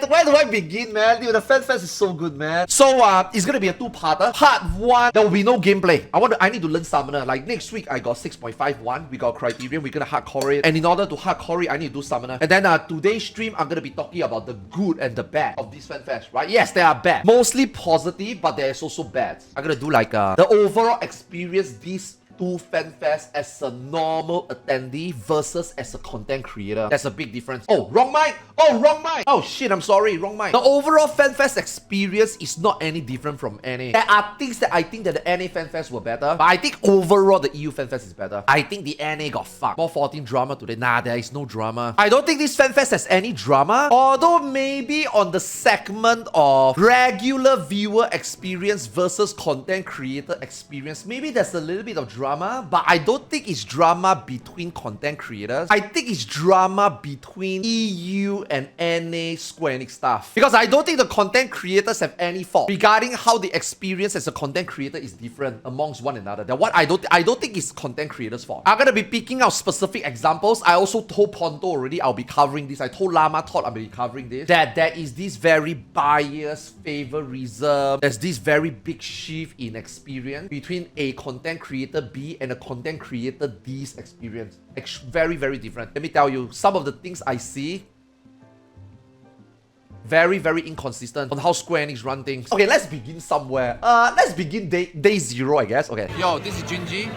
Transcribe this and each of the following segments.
where do I begin, man? Dude, the FanFest is so good, man. So, it's gonna be a two-parter. Part 1, there will be no gameplay. I need to learn Summoner. Like, next week, I got 6.51. We got Criterion. We're gonna hardcore it. And in order to hardcore it, I need to do Summoner. And then, today's stream, I'm gonna be talking about the good and the bad of this FanFest, right? Yes, they are bad. Mostly positive, but there's also bad. I'm gonna do, like, the overall experience this FanFest as a normal attendee versus as a content creator. That's a big difference. Oh, wrong mic! Oh, wrong mic! Oh shit, I'm sorry, wrong mic. The overall FanFest experience is not any different from NA. There are things that I think that the NA FanFest were better, but I think overall the EU FanFest is better. I think the NA got fucked. More 14 drama today. Nah, there is no drama. I don't think this FanFest has any drama, although maybe on the segment of regular viewer experience versus content creator experience, maybe there's a little bit of drama. But I don't think it's drama between content creators. I think it's drama between EU and NA Square Enix staff. Because I don't think the content creators have any fault regarding how the experience as a content creator is different amongst one another. That what I don't think it's content creators' fault. I'm gonna be picking out specific examples. I also told Ponto already I'll be covering this. I told Llama Todd I'll be covering this. That there is this very biased favorism. There's this very big shift in experience between a content creator B and a content creator D's experience. Very, very different. Let me tell you, some of the things I see, very, very inconsistent on how Square Enix run things. Okay, let's begin somewhere. Let's begin day 0, I guess. Okay. Yo, this is Junji.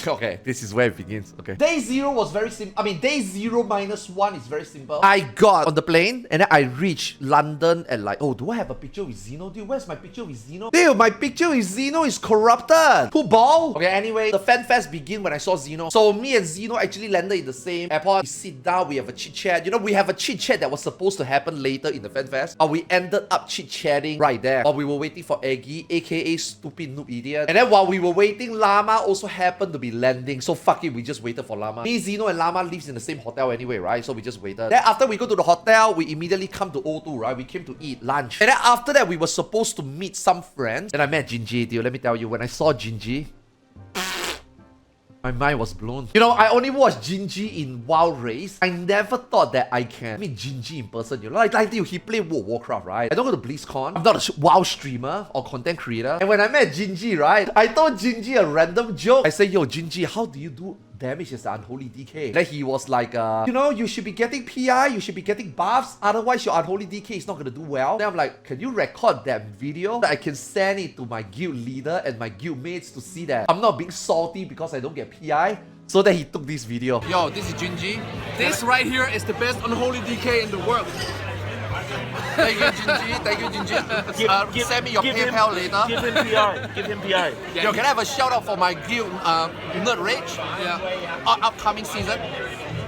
Okay, this is where it begins. Okay. Day 0 was very simple. I mean, day 0 minus 1 is very simple. I got on the plane and then I reached London and like, oh, do I have a picture with Zeno? Dude, where's my picture with Zeno? Dude, my picture with Zeno is corrupted. Who ball? Okay, anyway, the FanFest began when I saw Zeno. So me and Zeno actually landed in the same airport. We sit down, we have a chit-chat. You know, we have a chit-chat that was supposed to happen later in the FanFest. But we ended up chit-chatting right there while we were waiting for Aggie, aka Stupid Noob Idiot. And then while we were waiting, Llama also happened to be landing. So fuck it, we just waited for Llama. Me, Zeno, and Llama lives in the same hotel anyway, right? So we just waited. Then after we go to the hotel, we immediately come to O2, right? We came to eat lunch. And then after that, we were supposed to meet some friends. And I met Jinji, dude. Let me tell you, when I saw Jinji, my mind was blown. You know, I only watched Jinji in Wild Race. I never thought that I can meet Jinji in person. You know, like he played World of Warcraft, right? I don't go to BlizzCon. I'm not a WoW streamer or content creator. And when I met Jinji, right, I told Jinji a random joke. I said, yo, Jinji, how do you do damage as an unholy DK? Then he was like, you know, you should be getting PI, you should be getting buffs, otherwise your unholy DK is not gonna do well. Then I'm like, can you record that video that I can send it to my guild leader and my guild mates to see that I'm not being salty because I don't get PI? So then he took this video. Yo, this is Junji. This right here is the best unholy DK in the world. Thank you, Junji. Thank you, Junji. Send me your PayPal later. Give him PI. Give him PI. Yo, can I have a shout out for my guild, Nerd Rage? Yeah. Upcoming season.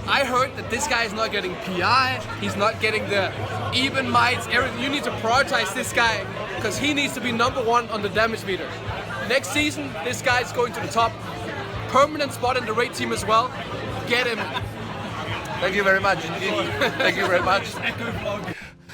I heard that this guy is not getting PI. He's not getting the even mites. Everything. You need to prioritize this guy because he needs to be #1 on the damage meter. Next season, this guy is going to the top. Permanent spot in the raid team as well. Get him. Thank you very much, Junji. Thank you very much.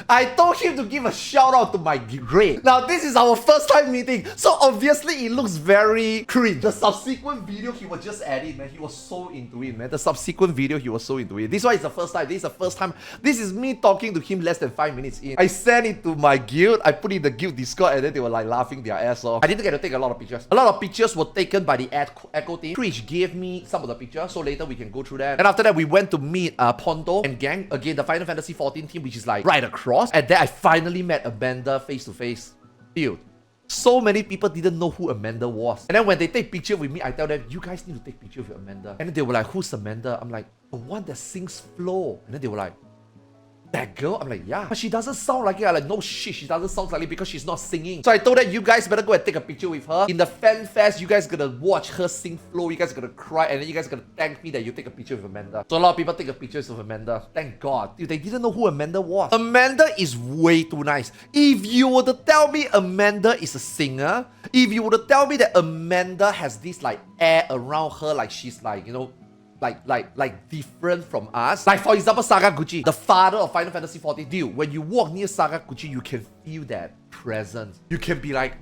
I told him to give a shout out to my grade. Now, this is our first time meeting, so obviously it looks very cringe. The subsequent video, he was just at it, man. He was so into it, man. The subsequent video, he was so into it. This one is the first time. This is the first time. This is me talking to him less than 5 minutes in. I sent it to my guild. I put it in the guild Discord, and then they were like laughing their ass off. I didn't get to take a lot of pictures. A lot of pictures were taken by the Echo team. Twitch gave me some of the pictures, so later we can go through that. And after that, we went to meet Ponto and gang. Again, the Final Fantasy XIV team, which is like right across. And then I finally met Amanda face to face. Dude, so many people didn't know who Amanda was. And then when they take picture with me, I tell them, you guys need to take picture with Amanda. And then they were like, who's Amanda? I'm like, the one that sings Flow. And then they were like, that girl? I'm like, yeah. But she doesn't sound like it. I'm like, no shit, she doesn't sound like it because she's not singing. So I told them, you guys better go and take a picture with her. In the FanFest, you guys gonna watch her sing Flow. You guys gonna cry. And then you guys gonna thank me that you take a picture with Amanda. So a lot of people take a pictures of Amanda. Thank God. Dude, they didn't know who Amanda was. Amanda is way too nice. If you were to tell me Amanda is a singer, if you were to tell me that Amanda has this like air around her, like she's like, you know, like different from us. Like for example, Sakaguchi, the father of Final Fantasy XIV. Dude, when you walk near Sakaguchi, you can feel that presence. You can be like,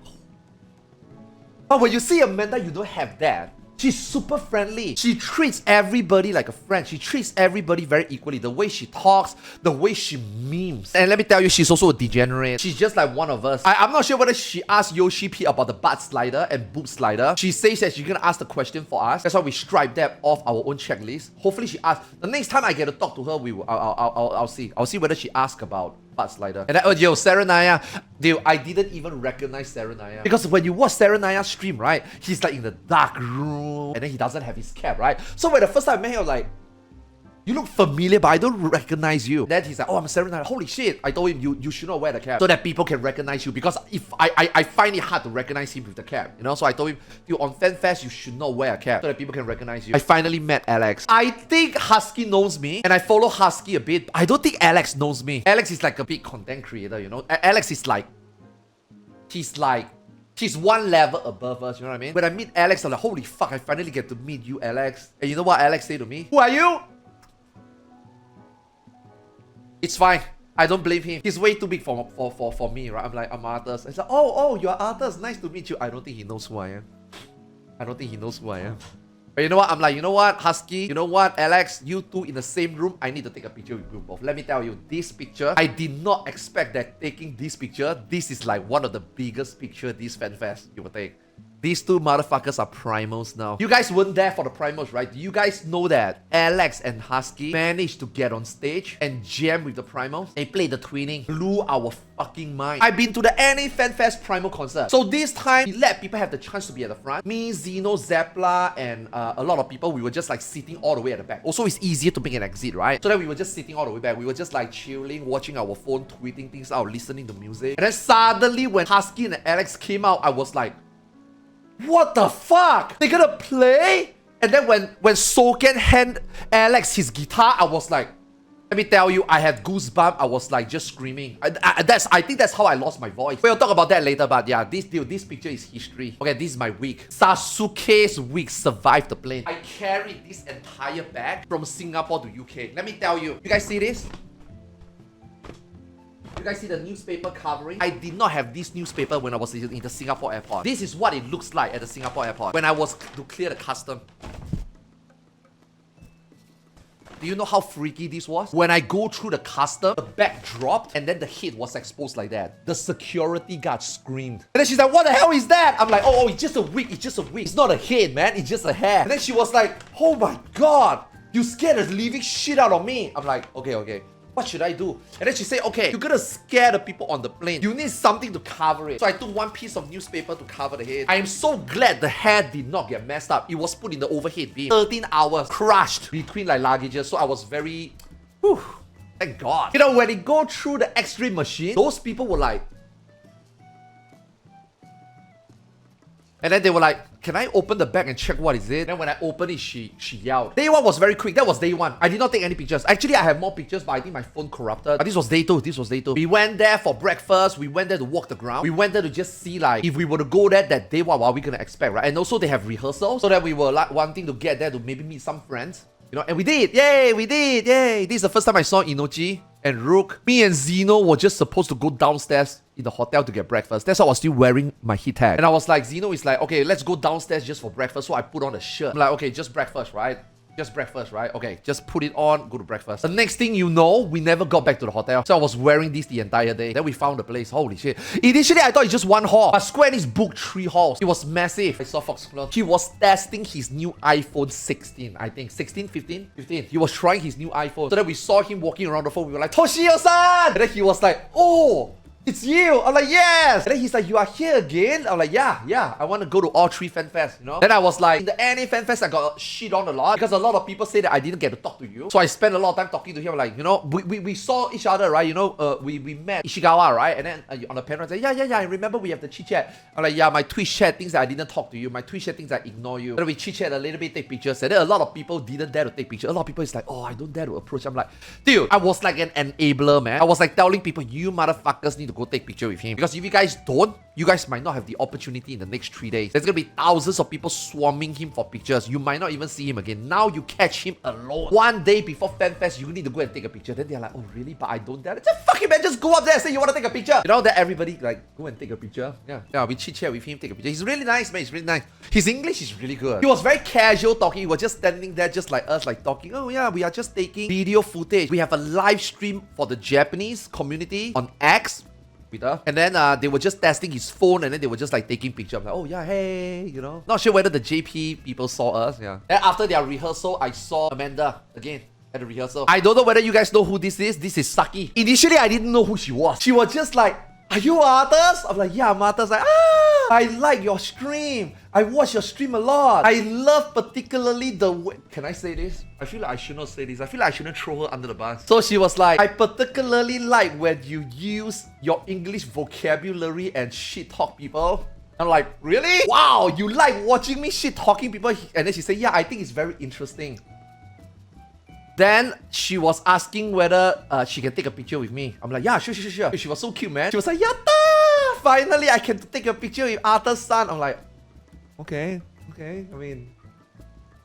but when you see Amanda, you don't have that. She's super friendly. She treats everybody like a friend. She treats everybody very equally. The way she talks, the way she memes. And let me tell you, she's also a degenerate. She's just like one of us. I'm not sure whether she asked Yoshi P about the butt slider and boob slider. She says that she's gonna ask the question for us. That's why we stripe that off our own checklist. Hopefully she asks. The next time I get to talk to her, I'll see. I'll see whether she asks about butt slider. And then, yo, Serenaya, dude, I didn't even recognize Serenaya. Because when you watch Serenaya's stream, right, he's like in the dark room, and then he doesn't have his cap, right? So when the first time I met him, I was like, you look familiar, but I don't recognize you. Then he's like, oh, I'm Serenaya. Holy shit. I told him, you should not wear the cap so that people can recognize you, because if I find it hard to recognize him with the cap, you know? So I told him, dude, on FanFest, you should not wear a cap so that people can recognize you. I finally met Alex. I think Husky knows me, and I follow Husky a bit. I don't think Alex knows me. Alex is like a big content creator, you know? Alex is like, she's one level above us, you know what I mean? When I meet Alex, I'm like, holy fuck, I finally get to meet you, Alex. And you know what Alex said to me? Who are you? It's fine. I don't blame him. He's way too big for me, right? I'm like, I'm Arthars. It's like, oh, you're Arthars. Nice to meet you. I don't think he knows who I am. I don't think he knows who I am. But you know what? I'm like, you know what, Husky? You know what, Alex? You two in the same room. I need to take a picture with you both. Let me tell you, this picture, I did not expect that taking this picture, this is like one of the biggest pictures this FanFest you will take. These two motherfuckers are primals now. You guys weren't there for the primals, right? Do you guys know that Alex and Husky managed to get on stage and jam with the primals? They played the twinning. Blew our fucking mind. I've been to the any FanFest primal concert. So this time, we let people have the chance to be at the front. Me, Zeno, Zeppla, and a lot of people, we were just like sitting all the way at the back. Also, it's easier to make an exit, right? So then we were just sitting all the way back. We were just like chilling, watching our phone, tweeting things out, listening to music. And then suddenly, when Husky and Alex came out, I was like, what the fuck? They're gonna play? And then when Soken handed Alex his guitar, I was like, let me tell you, I had goosebumps. I was like just screaming. I think that's how I lost my voice. We'll talk about that later, but yeah, this picture is history. Okay, this is my wig. Sasuke's wig survived the plane. I carried this entire bag from Singapore to UK. Let me tell you, you guys see this? You guys see the newspaper covering? I did not have this newspaper when I was in the Singapore airport. This is what it looks like at the Singapore airport when I was to clear the custom. Do you know how freaky this was? When I go through the custom, the bag dropped and then the head was exposed like that. The security guard screamed. And then she's like, what the hell is that? I'm like, oh, it's just a wig. It's just a wig. It's not a head, man. It's just a hair. And then she was like, oh my god, you scared the living shit out of me. I'm like, okay. What should I do? And then she said, okay, you're gonna scare the people on the plane. You need something to cover it. So I took one piece of newspaper to cover the head. I am so glad the hair did not get messed up. It was put in the overhead beam. 13 hours crushed between like luggages. So I was very, whew, thank God. You know, when it go through the X-ray machine, those people were like, and then they were like, can I open the bag and check what is it? Then when I opened it, she yelled. Day one was very quick. That was day one. I did not take any pictures. Actually, I have more pictures, but I think my phone corrupted. But this was day two. We went there for breakfast. We went there to walk the ground. We went there to just see like, if we were to go there that day, what are we gonna expect, right? And also they have rehearsals. So that we were like wanting to get there to maybe meet some friends. You know, and we did. Yay, we did. Yay. This is the first time I saw Inochi and Rook. Me and Zeno were just supposed to go downstairs in the hotel to get breakfast. That's why I was still wearing my heat tag. And I was like, Zeno is like, okay, let's go downstairs just for breakfast. So I put on a shirt. I'm like, okay, just breakfast, right? Just breakfast, right? Okay, just put it on, go to breakfast. The next thing you know, we never got back to the hotel. So I was wearing this the entire day. Then we found the place. Holy shit. Initially, I thought it's just one hall. But Square Enix booked 3 halls. It was massive. I saw Fox Clone. He was testing his new iPhone 16, I think. 16, 15? 15. He was trying his new iPhone. So then we saw him walking around the phone. We were like, Toshio-san! And then he was like, oh, it's you. I'm like, yes. And then he's like, you are here again? I'm like, yeah. I want to go to all 3 FanFests, you know? Then I was like, in the NA FanFest, I got shit on a lot because a lot of people say that I didn't get to talk to you. So I spent a lot of time talking to him. Like, you know, we saw each other, right? You know, we met Ishigawa, right? And then on the panel, I said, yeah, I remember we have the chit-chat. I'm like, yeah, my Twitch chat thinks that I didn't talk to you. My Twitch chat thinks I ignore you. Then we chit-chat a little bit, take pictures. And then a lot of people didn't dare to take pictures. A lot of people is like, oh, I don't dare to approach. I'm like, dude, I was like an enabler, man. I was like telling people, you motherfuckers need to to go take picture with him. Because if you guys don't, you guys might not have the opportunity in the next 3 days. There's gonna be thousands of people swarming him for pictures. You might not even see him again. Now you catch him alone. 1 day before FanFest, you need to go and take a picture. Then they're like, oh really? But I don't dare. Just fucking man, just go up there and say you want to take a picture. You know that everybody like go and take a picture. Yeah, we chit chat with him, take a picture. He's really nice, man. He's really nice. His English is really good. He was very casual talking. He was just standing there, just like us, like talking. Oh yeah, we are just taking video footage. We have a live stream for the Japanese community on X. And then they were just testing his phone, and then they were just like taking pictures. I'm like, oh yeah, hey, you know. Not sure whether the JP people saw us. Yeah. Then after their rehearsal, I saw Amanda again at the rehearsal. I don't know whether you guys know who this is. This is Saki. Initially, I didn't know who she was. She was just like, are you Arthars? I'm like, yeah, I'm Arthars. Like, I like your stream. I watch your stream a lot. I love particularly the way... Can I say this? I feel like I should not say this. I feel like I shouldn't throw her under the bus. So she was like, I particularly like when you use your English vocabulary and shit talk people. I'm like, really? Wow, you like watching me shit talking people? And then she said, yeah, I think it's very interesting. Then she was asking whether she can take a picture with me. I'm like, yeah, sure. She was so cute, man. She was like, yatta! Finally, I can take a picture with Arthur's son. I'm like, okay. I mean,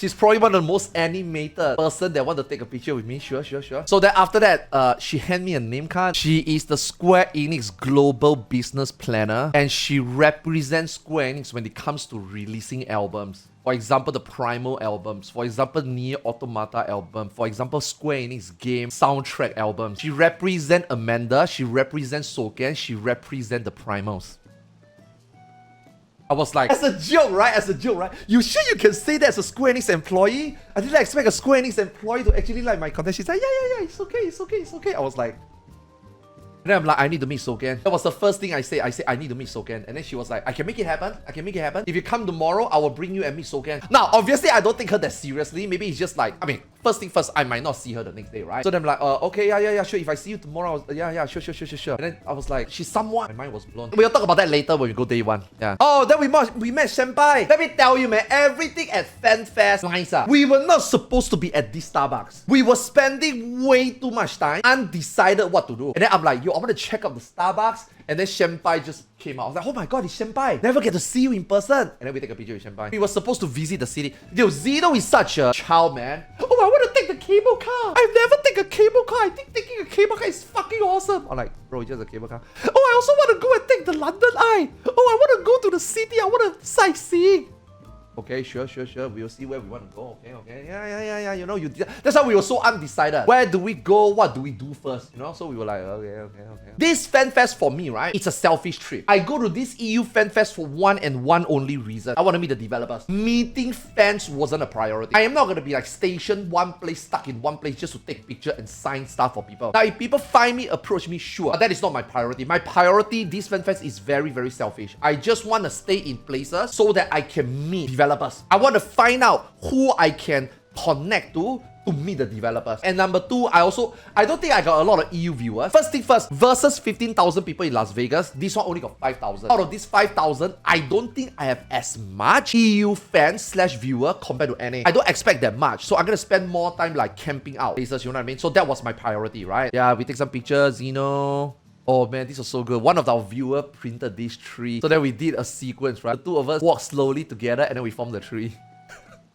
she's probably one of the most animated person that want to take a picture with me. Sure. So then after that, she handed me a name card. She is the Square Enix Global Business Planner, and she represents Square Enix when it comes to releasing albums. For example, the Primal albums. For example, Nier Automata album. For example, Square Enix game soundtrack albums. She represents Amanda. She represents Soken. She represents the Primals. I was like, as a joke, right? You sure you can say that as a Square Enix employee? I didn't expect a Square Enix employee to actually like my content. She's like, yeah, it's okay. I was like... And then I'm like, I need to meet Soken. That was the first thing I said. I said, I need to meet Soken. And then she was like, I can make it happen. If you come tomorrow, I will bring you and meet Soken. Now, obviously, I don't take her that seriously. Maybe it's just like, I mean, first thing first, I might not see her the next day, right? So then I'm like, okay, yeah, sure. If I see you tomorrow, sure. And then I was like, she's someone. My mind was blown. We'll talk about that later when we go day one. Yeah. Oh, then we met Senpai. Let me tell you, man, everything at FanFest, nice. We were not supposed to be at this Starbucks. We were spending way too much time, undecided what to do. And then I'm like, yo, I want to check out the Starbucks. And then Senpai just came out. I was like, oh my god, it's Senpai. Never get to see you in person. And then we take a picture with Senpai. We were supposed to visit the city. Yo, Zeno is such a child, man. Oh, I want to take the cable car. I've never taken a cable car. I think taking a cable car is fucking awesome. I'm like, bro, it's just a cable car. Oh, I also want to go and take the London Eye. Oh, I want to go to the city. I want to sightseeing. Okay, sure. We'll see where we want to go. Okay. Yeah. You know, that's why we were so undecided. Where do we go? What do we do first? You know, so we were like, okay. This FanFest for me, right? It's a selfish trip. I go to this EU FanFest for one and one only reason. I want to meet the developers. Meeting fans wasn't a priority. I am not going to be like stationed one place, stuck in one place just to take picture and sign stuff for people. Now, if people find me, approach me, sure. But that is not my priority. My priority, this FanFest is very, very selfish. I just want to stay in places so that I can meet developers. I want to find out who I can connect to meet the developers. And number two, I don't think I got a lot of EU viewers. First thing first, versus 15,000 people in Las Vegas, this one only got 5,000. Out of this 5,000, I don't think I have as much EU fans / viewer compared to NA. I don't expect that much. So I'm going to spend more time like camping out places, you know what I mean? So that was my priority, right? Yeah, we take some pictures, Zeno. Oh man, this was so good. One of our viewers printed this tree. So then we did a sequence, right? The two of us walked slowly together and then we formed the tree.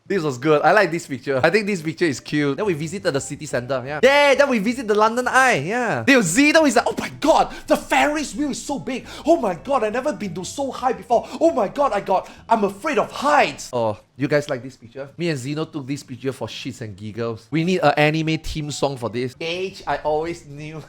This was good. I like this picture. I think this picture is cute. Then we visited the city center. Yeah. Then we visit the London Eye. Yeah. Dude, Zeno is like, oh my god, the Ferris wheel is so big. Oh my god, I've never been to so high before. Oh my god, I'm afraid of heights. Oh, you guys like this picture? Me and Zeno took this picture for shits and giggles. We need an anime theme song for this. I always knew.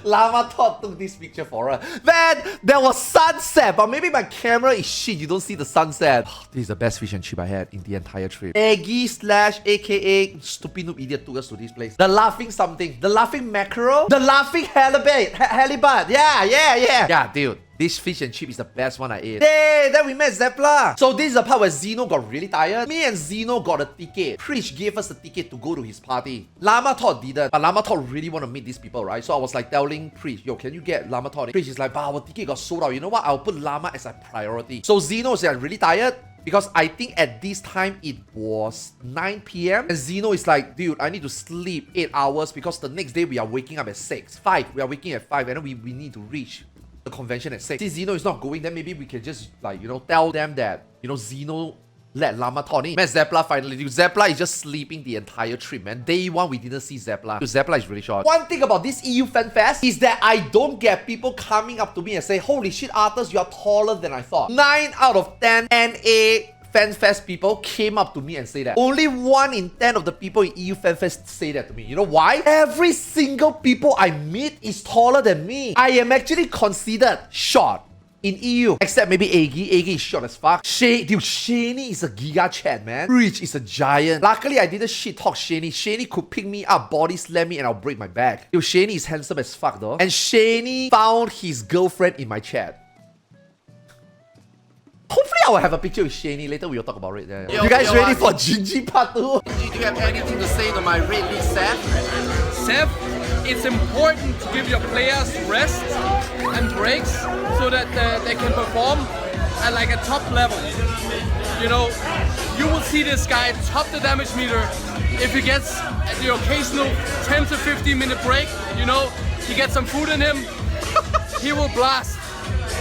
Llama Todd took this picture for her. Man, there was sunset, but maybe my camera is shit. You don't see the sunset. This is the best fish and chip I had in the entire trip. Aggie / aka Stupid Noob Idiot took us to this place. The laughing something. The laughing mackerel. The laughing halibut. Yeah. Yeah, dude. This fish and chip is the best one I ate. Then we met Zepla. So this is the part where Zeno got really tired. Me and Zeno got a ticket. Preach gave us a ticket to go to his party. Llama Todd didn't. But Llama Todd really want to meet these people, right? So I was like telling Preach, yo, can you get Llama Todd? Preach is like, bah, our ticket got sold out. You know what? I'll put Llama as a priority. So Zeno is like really tired. Because I think at this time it was 9 p.m. And Zeno is like, dude, I need to sleep 8 hours because the next day we are waking up at 6. 5. We are waking at 5 and then we need to reach the convention at 6. Since Zeno is not going, then maybe we can just like, you know, tell them that, you know, Zeno let Lama Tony. Man, Zeppla finally do. Zeppla is just sleeping the entire trip, man. Day one, we didn't see Zeppla. Zeppla is really short. One thing about this EU Fan Fest is that I don't get people coming up to me and say, holy shit, Arthars, you are taller than I thought. 9 out of 10 NA FanFest people came up to me and say that. Only 1 in 10 of the people in EU FanFest say that to me. You know why? Every single people I meet is taller than me. I am actually considered short in EU, except maybe Aggie. Aggie is short as fuck. Dude, Shaney is a giga chat, man. Rich is a giant. Luckily, I didn't shit talk Shaney. Shaney could pick me up, body slam me, and I'll break my back. Dude, Shaney is handsome as fuck, though. And Shaney found his girlfriend in my chat. Hopefully, I will have a picture with Shaney. Later, we will talk about it. Yeah. Yo, You guys yo, ready for Gingy Part 2? Do you have anything to say to my Red League Seth? Seth, it's important to give your players rest and breaks so that they can perform at like a top level. You know, you will see this guy top the damage meter. If he gets the occasional 10 to 15 minute break, you know, he gets some food in him, he will blast.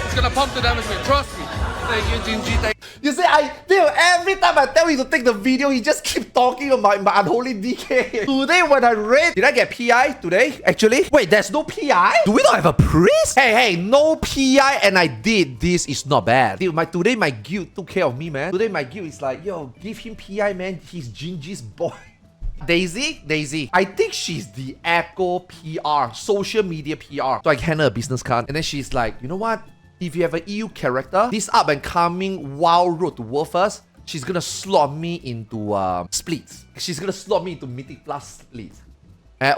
He's gonna pump the damage meter, trust me. Thank you, Gingy. You see, dude, every time I tell you to take the video, he just keep talking about my unholy DK. Today when I read, did I get PI today, actually? Wait, there's no PI? Do we not have a priest? Hey, no PI and I did. This is not bad. Dude, today my guild took care of me, man. Today my guild is like, yo, give him PI, man. He's Gingy's boy. Daisy. I think she's the Echo PR, social media PR. So I hand her a business card and then she's like, you know what? If you have an EU character, this up and coming wild road to World First, she's gonna slot me into splits. She's gonna slot me into Mythic Plus splits.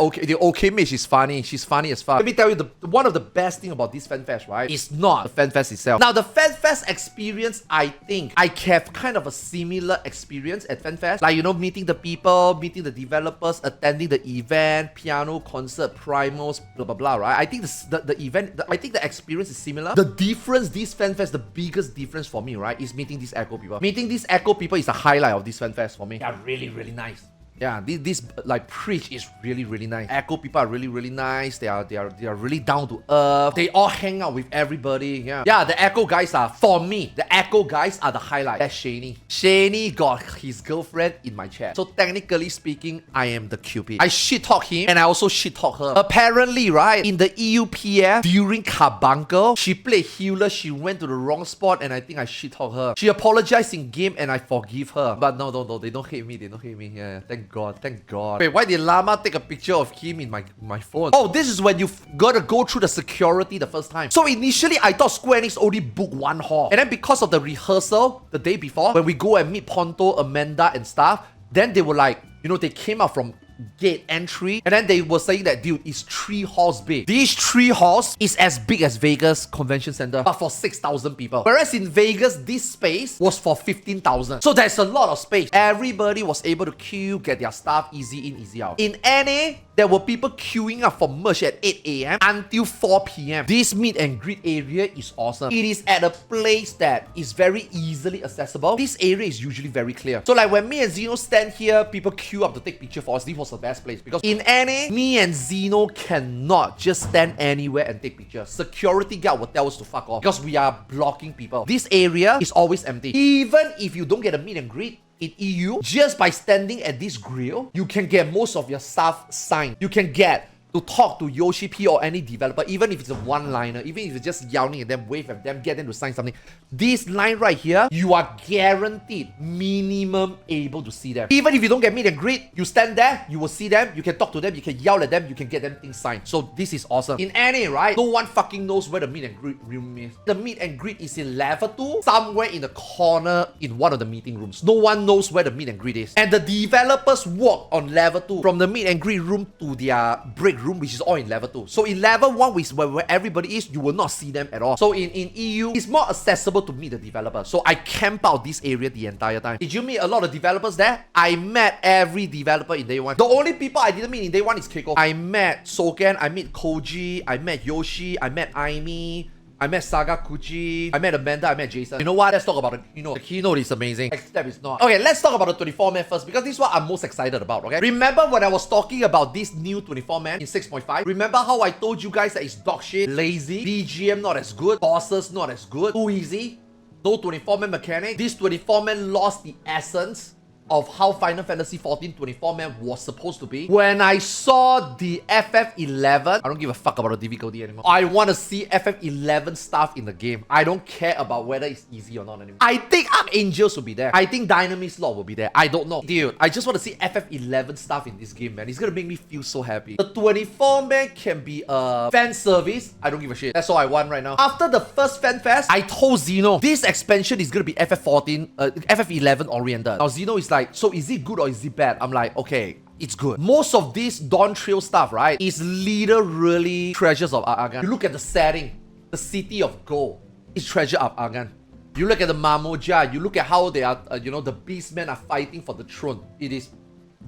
Okay, the okay mage is funny. She's funny as fuck. Let me tell you, one of the best thing about this FanFest, right, is not the FanFest itself. Now, the FanFest experience, I think I have kind of a similar experience at FanFest. Like, you know, meeting the people, meeting the developers, attending the event, piano, concert, primals, blah, blah, blah, right? I think the event, I think the experience is similar. The difference, this FanFest, the biggest difference for me, right, is meeting these Echo people. Meeting these Echo people is the highlight of this FanFest for me. They're really, really nice. Yeah, this like preach is really, really nice. Echo people are really, really nice. They are really down to earth. They all hang out with everybody. Yeah, the Echo guys are, for me, the Echo guys are the highlight. That's Shaney. Shaney got his girlfriend in my chat. So technically speaking, I am the Cupid. I shit talk him and I also shit talk her. Apparently, right, in the EUPF during Carbuncle, she played healer. She went to the wrong spot and I think I shit talk her. She apologized in game and I forgive her. But no, they don't hate me. They don't hate me. Yeah. Thank God. Wait, why did Llama take a picture of him in my phone? Oh, this is when you gotta go through the security the first time. So initially, I thought Square Enix only booked 1 hall. And then because of the rehearsal the day before, when we go and meet Ponto, Amanda and stuff, then they were like, you know, they came out from gate entry and then they were saying that, dude, it's 3 halls big. These 3 halls is as big as Vegas Convention Center, but for 6,000 people. Whereas in Vegas, this space was for 15,000. So there's a lot of space. Everybody was able to queue, get their stuff easy in, easy out. In NA, there were people queuing up for merch at 8 AM until 4 PM. This meet and greet area is awesome. It is at a place that is very easily accessible. This area is usually very clear. So like when me and Zeno stand here, people queue up to take picture for us. This was the best place because in NA, me and Zeno cannot just stand anywhere and take pictures. Security guard will tell us to fuck off because we are blocking people. This area is always empty. Even if you don't get a meet and greet, in EU, just by standing at this grill, you can get most of your stuff signed. You can get to talk to Yoshi P or any developer, even if it's a one-liner, even if it's just yelling at them, wave at them, get them to sign something. This line right here, you are guaranteed minimum able to see them. Even if you don't get meet and greet, you stand there, you will see them, you can talk to them, you can yell at them, you can get them things signed. So this is awesome. In NA, right, no one fucking knows where the meet and greet room is. The meet and greet is in level 2, somewhere in the corner in one of the meeting rooms. No one knows where the meet and greet is. And the developers walk on level 2 from the meet and greet room to their break room, which is all in level 2. So in level 1, which is where everybody is, you will not see them at all. So in EU, it's more accessible to meet the developer. So I camp out this area the entire time. Did you meet a lot of developers there? I met every developer in day 1. The only people I didn't meet in day 1 is Keiko. I met Soken, I met Koji, I met Yoshi, I met Aimi, I met Saga Kuchi, I met Amanda, I met Jason. You know what? Let's talk about it. You know, the keynote is amazing. Next step is not. Okay, let's talk about the 24-man first because this is what I'm most excited about, okay? Remember when I was talking about this new 24-man in 6.5? Remember how I told you guys that it's dog shit, lazy, BGM not as good, bosses not as good, too easy, no 24-man mechanic? This 24-man lost the essence of how Final Fantasy XIV 24-man was supposed to be. When I saw the FF11, I don't give a fuck about the difficulty anymore. I want to see FF11 stuff in the game. I don't care about whether it's easy or not anymore. I think Archangels will be there. I think Dynamite Slot will be there. I don't know. Dude, I just want to see FF11 stuff in this game, man. It's gonna make me feel so happy. The 24-man can be a fan service. I don't give a shit. That's all I want right now. After the first FanFest, I told Zeno, this expansion is gonna be FF11 oriented. Now Zeno is like, so is it good or is it bad? I'm like, okay, it's good. Most of this Dawn Trail stuff, right, is literally treasures of Argan. You look at the setting, the city of gold is treasure of Argan. You look at the Mamoja, you look at how they are, you know, the beastmen are fighting for the throne. It is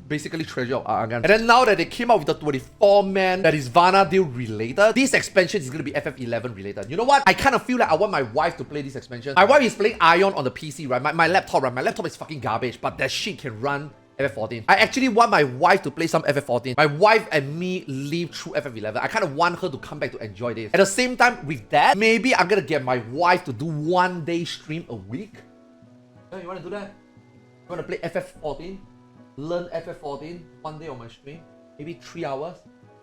basically treasure of Argan. And then now that they came out with the 24-man that is Vanadil related, this expansion is going to be FF11 related. You know what? I kind of feel like I want my wife to play this expansion. My wife is playing Ion on the PC, right? My laptop, right? My laptop is fucking garbage, but that shit can run FF14. I actually want my wife to play some FF14. My wife and me live through FF11. I kind of want her to come back to enjoy this. At the same time, with that, maybe I'm going to get my wife to do 1 day stream a week. Yeah, you want to do that? You want to play FF14? Learn FF14 1 day on my stream, maybe 3 hours.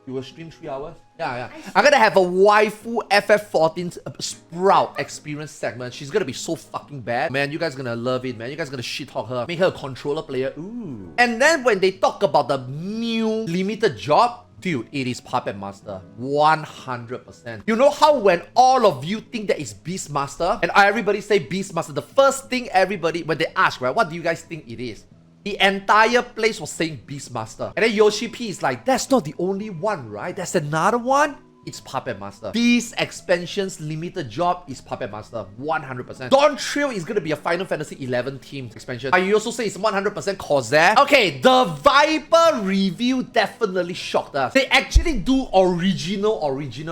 You will stream 3 hours. Yeah. I'm gonna have a waifu FF14 Sprout experience segment. She's gonna be so fucking bad. Man, you guys gonna love it, man. You guys gonna shit talk her. Make her a controller player. Ooh. And then when they talk about the new limited job, dude, it is Puppet Master. 100%. You know how when all of you think that it's Beastmaster, and everybody say Beastmaster, the first thing everybody, when they ask, right, what do you guys think it is? The entire place was saying Beastmaster. And then Yoshi P is like, that's not the only one, right? There's another one. It's Puppet Master. These expansions limited job is Puppet Master. 100%. Dawn Trail is going to be a Final Fantasy XI themed expansion. You also say it's 100% Corsair. Okay, the Viper review definitely shocked us. They actually do original.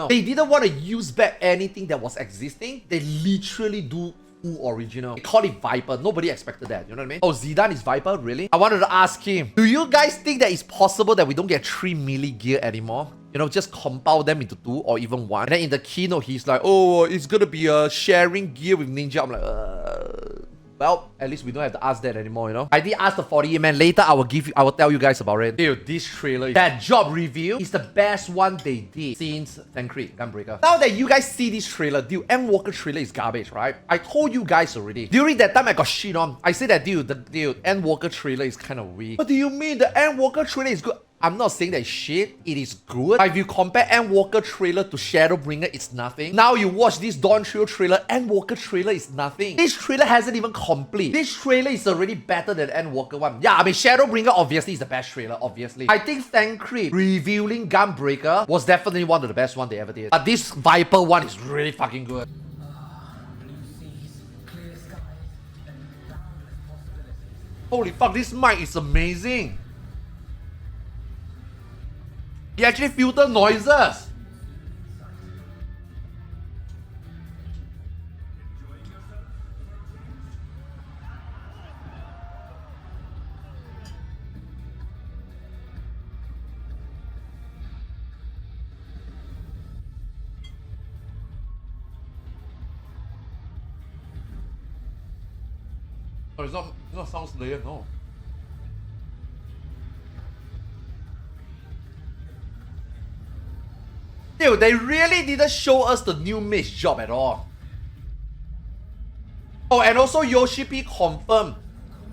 They didn't want to use back anything that was existing. They literally do original. They call it Viper. Nobody expected that. You know what I mean? Oh, Zidane is Viper? Really? I wanted to ask him, do you guys think that it's possible that we don't get 3 melee gear anymore? You know, just compound them into 2 or even 1. And then in the keynote, he's like, oh, it's gonna be a sharing gear with Ninja. I'm like, well, at least we don't have to ask that anymore, you know? I did ask the 48 man. Later, I will tell you guys about it. Dude, this trailer, that job review is the best one they did since Thancred Gunbreaker. Now that you guys see this trailer, dude, Endwalker trailer is garbage, right? I told you guys already. During that time, I got shit on. I said that, dude, the Endwalker trailer is kind of weak. What do you mean? The Endwalker trailer is good? I'm not saying that shit, it is good. But if you compare Endwalker trailer to Shadowbringer, it's nothing. Now you watch this Dawn Trail trailer, Endwalker trailer is nothing. This trailer hasn't even complete. This trailer is already better than Endwalker one. Yeah, I mean, Shadowbringer obviously is the best trailer, obviously. I think Thancred revealing Gunbreaker was definitely one of the best ones they ever did. But this Viper one is really fucking good. Holy fuck, this mic is amazing. He actually filter noises. Oh, it's not sound slayer, no. Dude, they really didn't show us the new mage job at all. Oh, and also Yoshi P confirmed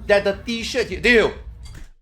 that the t-shirt here... Dude,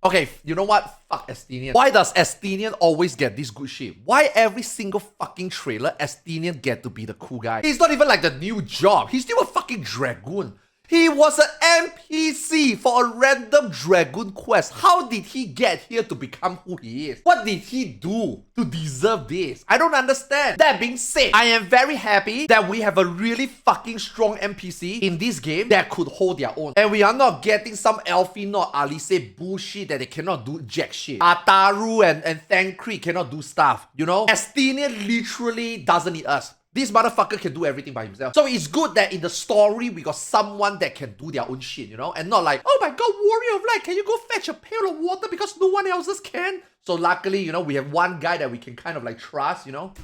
okay, you know what? Fuck Estinian. Why does Estinian always get this good shit? Why every single fucking trailer Estinian get to be the cool guy? He's not even like the new job. He's still a fucking dragoon. He was an NPC for a random dragoon quest. How did he get here to become who he is? What did he do to deserve this? I don't understand. That being said, I am very happy that we have a really fucking strong NPC in this game that could hold their own. And we are not getting some Elfie not Alice bullshit that they cannot do jack shit. Arthars and Thancred cannot do stuff, you know? Estinian literally doesn't need us. This motherfucker can do everything by himself. So it's good that in the story, we got someone that can do their own shit, you know? And not like, oh my god, Warrior of Light, can you go fetch a pail of water because no one else can? So luckily, you know, we have one guy that we can kind of like trust, you know?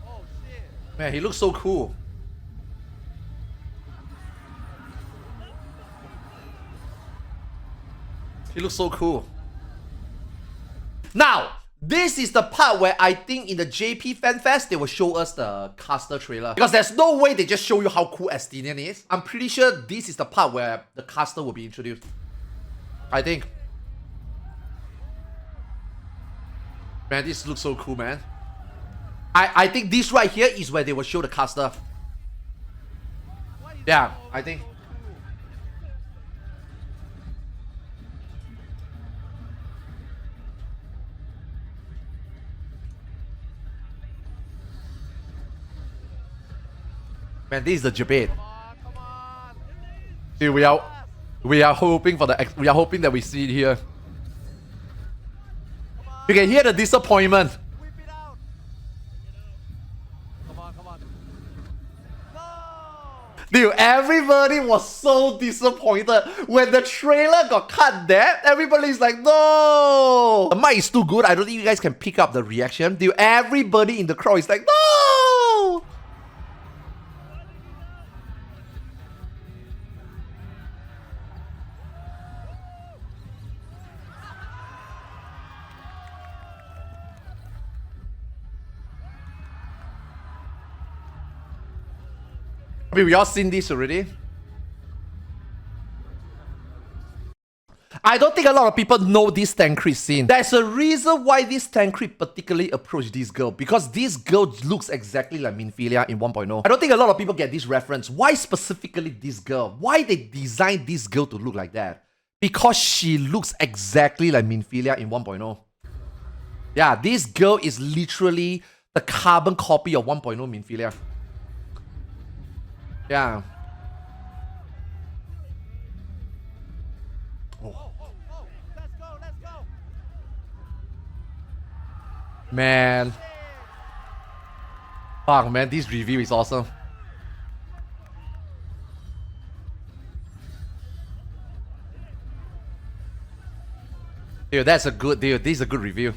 Oh shit. Man, he looks so cool. He looks so cool. Now, this is the part where I think in the JP FanFest, they will show us the caster trailer. Because there's no way they just show you how cool Estinian is. I'm pretty sure this is the part where the caster will be introduced. I think. Man, this looks so cool, man. I think this right here is where they will show the caster. Yeah, I think. Man, this is the debate. Come on. Dude, we are hoping for we are hoping that we see it here. You can hear the disappointment. Whip it out. Come on. No. Dude, everybody was so disappointed when the trailer got cut there. Everybody's like, no. The mic is too good. I don't think you guys can pick up the reaction. Dude, everybody in the crowd is like, no. I mean, we all seen this already. I don't think a lot of people know this Tancred scene. There's a reason why this Tancred particularly approached this girl. Because this girl looks exactly like Minfilia in 1.0. I don't think a lot of people get this reference. Why specifically this girl? Why they designed this girl to look like that? Because she looks exactly like Minfilia in 1.0. Yeah, this girl is literally the carbon copy of 1.0 Minfilia. Yeah. Oh. Let's go. Man. Fuck, man, this review is awesome. Dude, that's a good deal. This is a good review.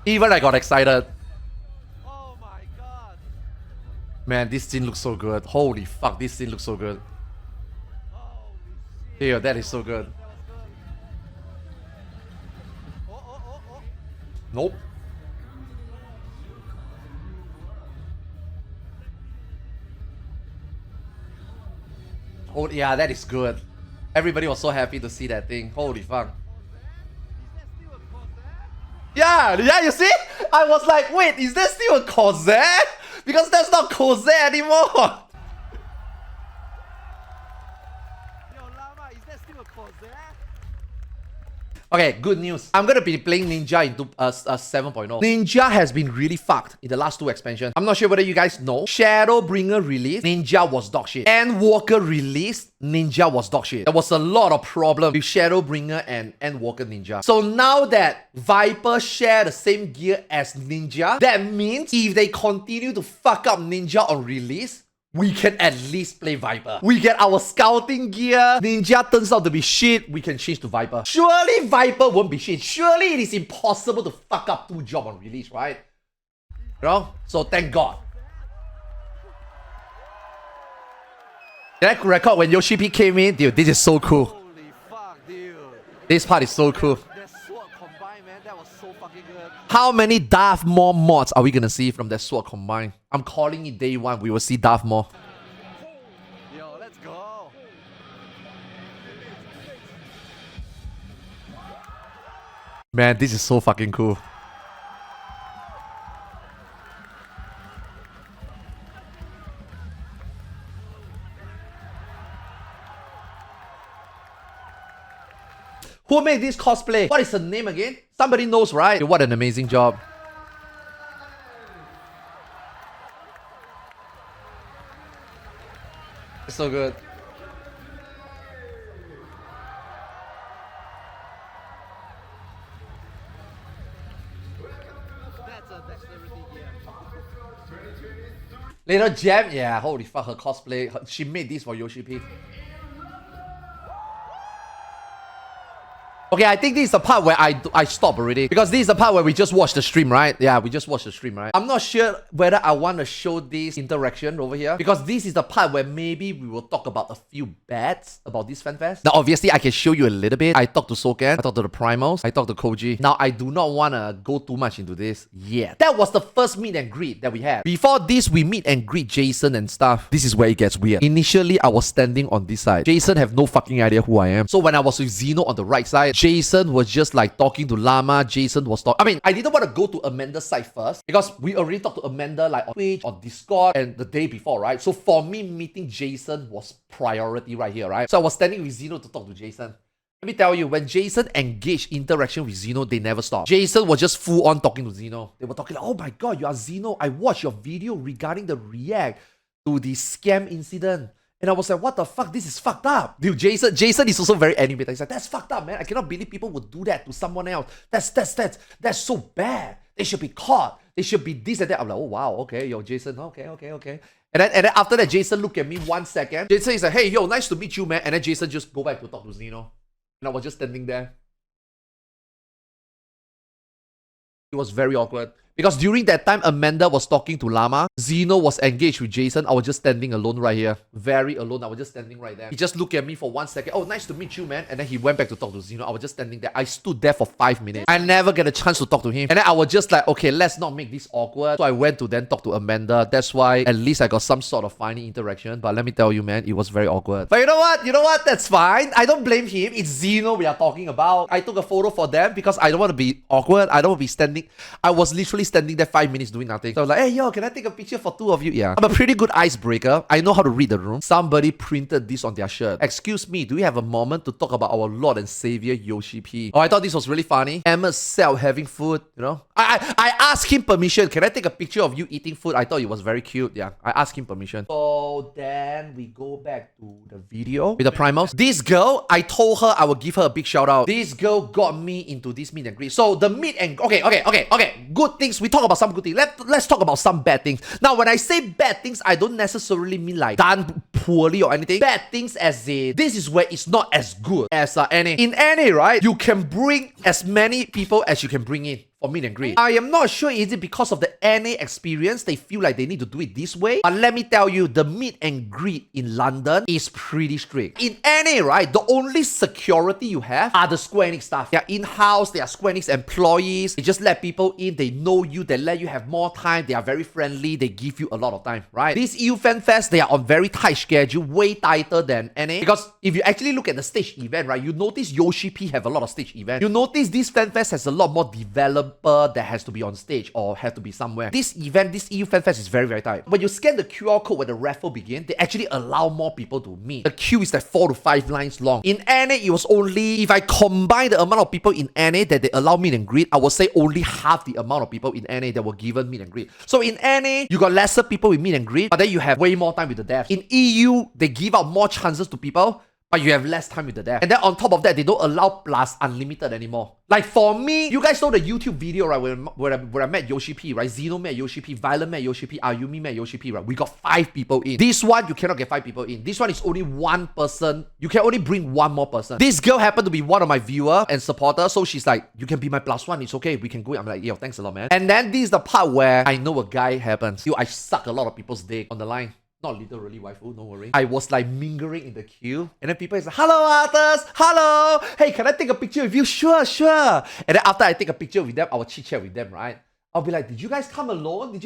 Even I got excited. Oh my god. Man, this scene looks so good. Holy fuck, this scene looks so good. Holy shit. Dude, that is so good. That was good. Oh. Nope. Oh, yeah, that is good. Everybody was so happy to see that thing. Holy fuck. Is that still a Corsair? Yeah, you see? I was like, wait, is that still a Corsair? Because that's not Corsair anymore. Yo, Lama, is that still a Corsair? Okay, good news. I'm gonna be playing Ninja into 7.0. Ninja has been really fucked in the last two expansions. I'm not sure whether you guys know. Shadowbringer released, Ninja was dog shit. Endwalker released, Ninja was dog shit. There was a lot of problem with Shadowbringer and Endwalker Ninja. So now that Viper share the same gear as Ninja, that means if they continue to fuck up Ninja on release, we can at least play Viper. We get our scouting gear. Ninja turns out to be shit. We can change to Viper. Surely Viper won't be shit. Surely it is impossible to fuck up two jobs on release, right? You know? So thank God. That record when Yoshi P came in, dude, this is so cool. Holy fuck, dude. This part is so cool. That sword combined, man, that was so fucking good. How many Darth Maul mods are we gonna see from that sword combined? I'm calling it day one. We will see Darth Maul. Yo, let's go. Man, this is so fucking cool. Who made this cosplay? What is the name again? Somebody knows, right? What an amazing job. It's so good. Little Gem, yeah, holy fuck, her cosplay. She made this for Yoshi P. Okay, I think this is the part where I stop already. Because this is the part where we just watched the stream, right? Yeah, we just watched the stream, right? I'm not sure whether I want to show this interaction over here. Because this is the part where maybe we will talk about a few bads about this fanfest. Now, obviously, I can show you a little bit. I talked to Soken, I talked to the Primals, I talked to Koji. Now, I do not want to go too much into this yet. That was the first meet and greet that we had. Before this, we meet and greet Jason and stuff. This is where it gets weird. Initially, I was standing on this side. Jason have no fucking idea who I am. So when I was with Zeno on the right side, Jason was just like talking to Llama. Jason was talking. I mean, I didn't want to go to Amanda's side first because we already talked to Amanda like on Twitch, on Discord, and the day before, right? So for me, meeting Jason was priority right here, right? So I was standing with Zeno to talk to Jason. Let me tell you, when Jason engaged interaction with Zeno, they never stopped. Jason was just full on talking to Zeno. They were talking like, oh my god, you are Zeno. I watched your video regarding the react to the scam incident. And I was like, what the fuck? This is fucked up. Dude, Jason is also very animated. He's like, that's fucked up, man. I cannot believe people would do that to someone else. That's so bad. They should be caught. They should be this and that. I'm like, oh wow, okay, yo, Jason, okay. And then after that, Jason looked at me 1 second. Jason is like, hey, yo, nice to meet you, man. And then Jason just go back to talk to Zeno. And I was just standing there. It was very awkward. Because during that time, Amanda was talking to Llama. Zeno was engaged with Jason. I was just standing alone right here. Very alone. I was just standing right there. He just looked at me for 1 second. Oh, nice to meet you, man. And then he went back to talk to Zeno. I was just standing there. I stood there for 5 minutes. I never get a chance to talk to him. And then I was just like, okay, let's not make this awkward. So I went to then talk to Amanda. That's why at least I got some sort of funny interaction. But let me tell you, man, it was very awkward. But you know what? You know what? That's fine. I don't blame him. It's Zeno we are talking about. I took a photo for them because I don't want to be awkward. I don't want to be standing. I was literally standing there 5 minutes doing nothing. So I was like, hey, yo, can I take a picture for 2 of you? Yeah. I'm a pretty good icebreaker. I know how to read the room. Somebody printed this on their shirt. Excuse me, do we have a moment to talk about our Lord and Savior Yoshi P? Oh, I thought this was really funny. Emma's self having food, you know? I asked him permission. Can I take a picture of you eating food? I thought it was very cute. Yeah, I asked him permission. So then we go back to the video with the primals. This girl, I told her I would give her a big shout out. This girl got me into this meet and greet. So the meet and... Okay. Good things. We talk about some good things. Let's talk about some bad things. Now, when I say bad things, I don't necessarily mean like done poorly or anything. Bad things as in, this is where it's not as good as NA. In NA, right, you can bring as many people as you can bring in for meet and greet. I am not sure is it because of the NA experience they feel like they need to do it this way. But let me tell you, the meet and greet in London is pretty strict. In NA, right, the only security you have are the Square Enix staff. They are in-house, they are Square Enix employees. They just let people in, they know you, they let you have more time, they are very friendly, they give you a lot of time, right? This EU Fan Fest, they are on very tight schedule, way tighter than NA. Because if you actually look at the stage event, right, you notice Yoshi P have a lot of stage events. You notice this Fan Fest has a lot more developed that has to be on stage or have to be somewhere. This event, this EU Fan Fest is very, very tight. When you scan the QR code when the raffle begins, they actually allow more people to meet. The queue is like 4 to 5 lines long. In NA, it was only, if I combine the amount of people in NA that they allow meet and greet, I would say only half the amount of people in NA that were given meet and greet. So in NA, you got lesser people with meet and greet, but then you have way more time with the devs. In EU, they give out more chances to people, but you have less time with the dev. And then on top of that, they don't allow plus unlimited anymore. Like for me, you guys know the YouTube video, right? Where I met Yoshi P, right? Zeno met Yoshi P, Violet met Yoshi P, Ayumi met Yoshi P, right? We got 5 people in. This one, you cannot get 5 people in. This one is only 1 person. You can only bring 1 more person. This girl happened to be one of my viewers and supporters. So she's like, you can be my +1. It's okay. We can go in. I'm like, yo, thanks a lot, man. And then this is the part where I know a guy happens. Yo, I suck a lot of people's dick on the line. Not literally, waifu, don't worry. I was like mingling in the queue. And then people is like, hello, Arthars. Hello. Hey, can I take a picture with you? Sure. And then after I take a picture with them, I will chit chat with them, right? I'll be like, did you guys come alone?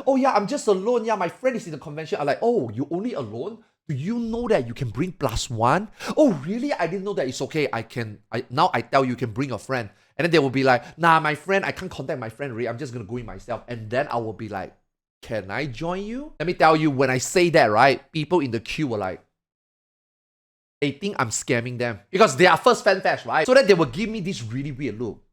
Oh yeah, I'm just alone. Yeah, my friend is in the convention. I'm like, oh, you only alone? Do you know that you can bring +1? Oh, really? I didn't know that. It's okay. Now I tell you can bring a friend. And then they will be like, nah, my friend, I can't contact my friend, really. I'm just going to go in myself. And then I will be like, can I join you? Let me tell you, when I say that, right, people in the queue were like, they think I'm scamming them. Because they are first fan fest, right? So that they will give me this really weird look.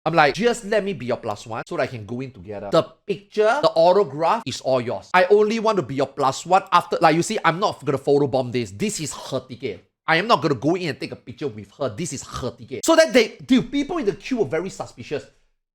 I'm like, just let me be your +1 so that I can go in together. The picture, the autograph is all yours. I only want to be your +1 after, like you see, I'm not going to photobomb this. This is her ticket. I am not gonna go in and take a picture with her. This is her ticket. So that people in the queue were very suspicious.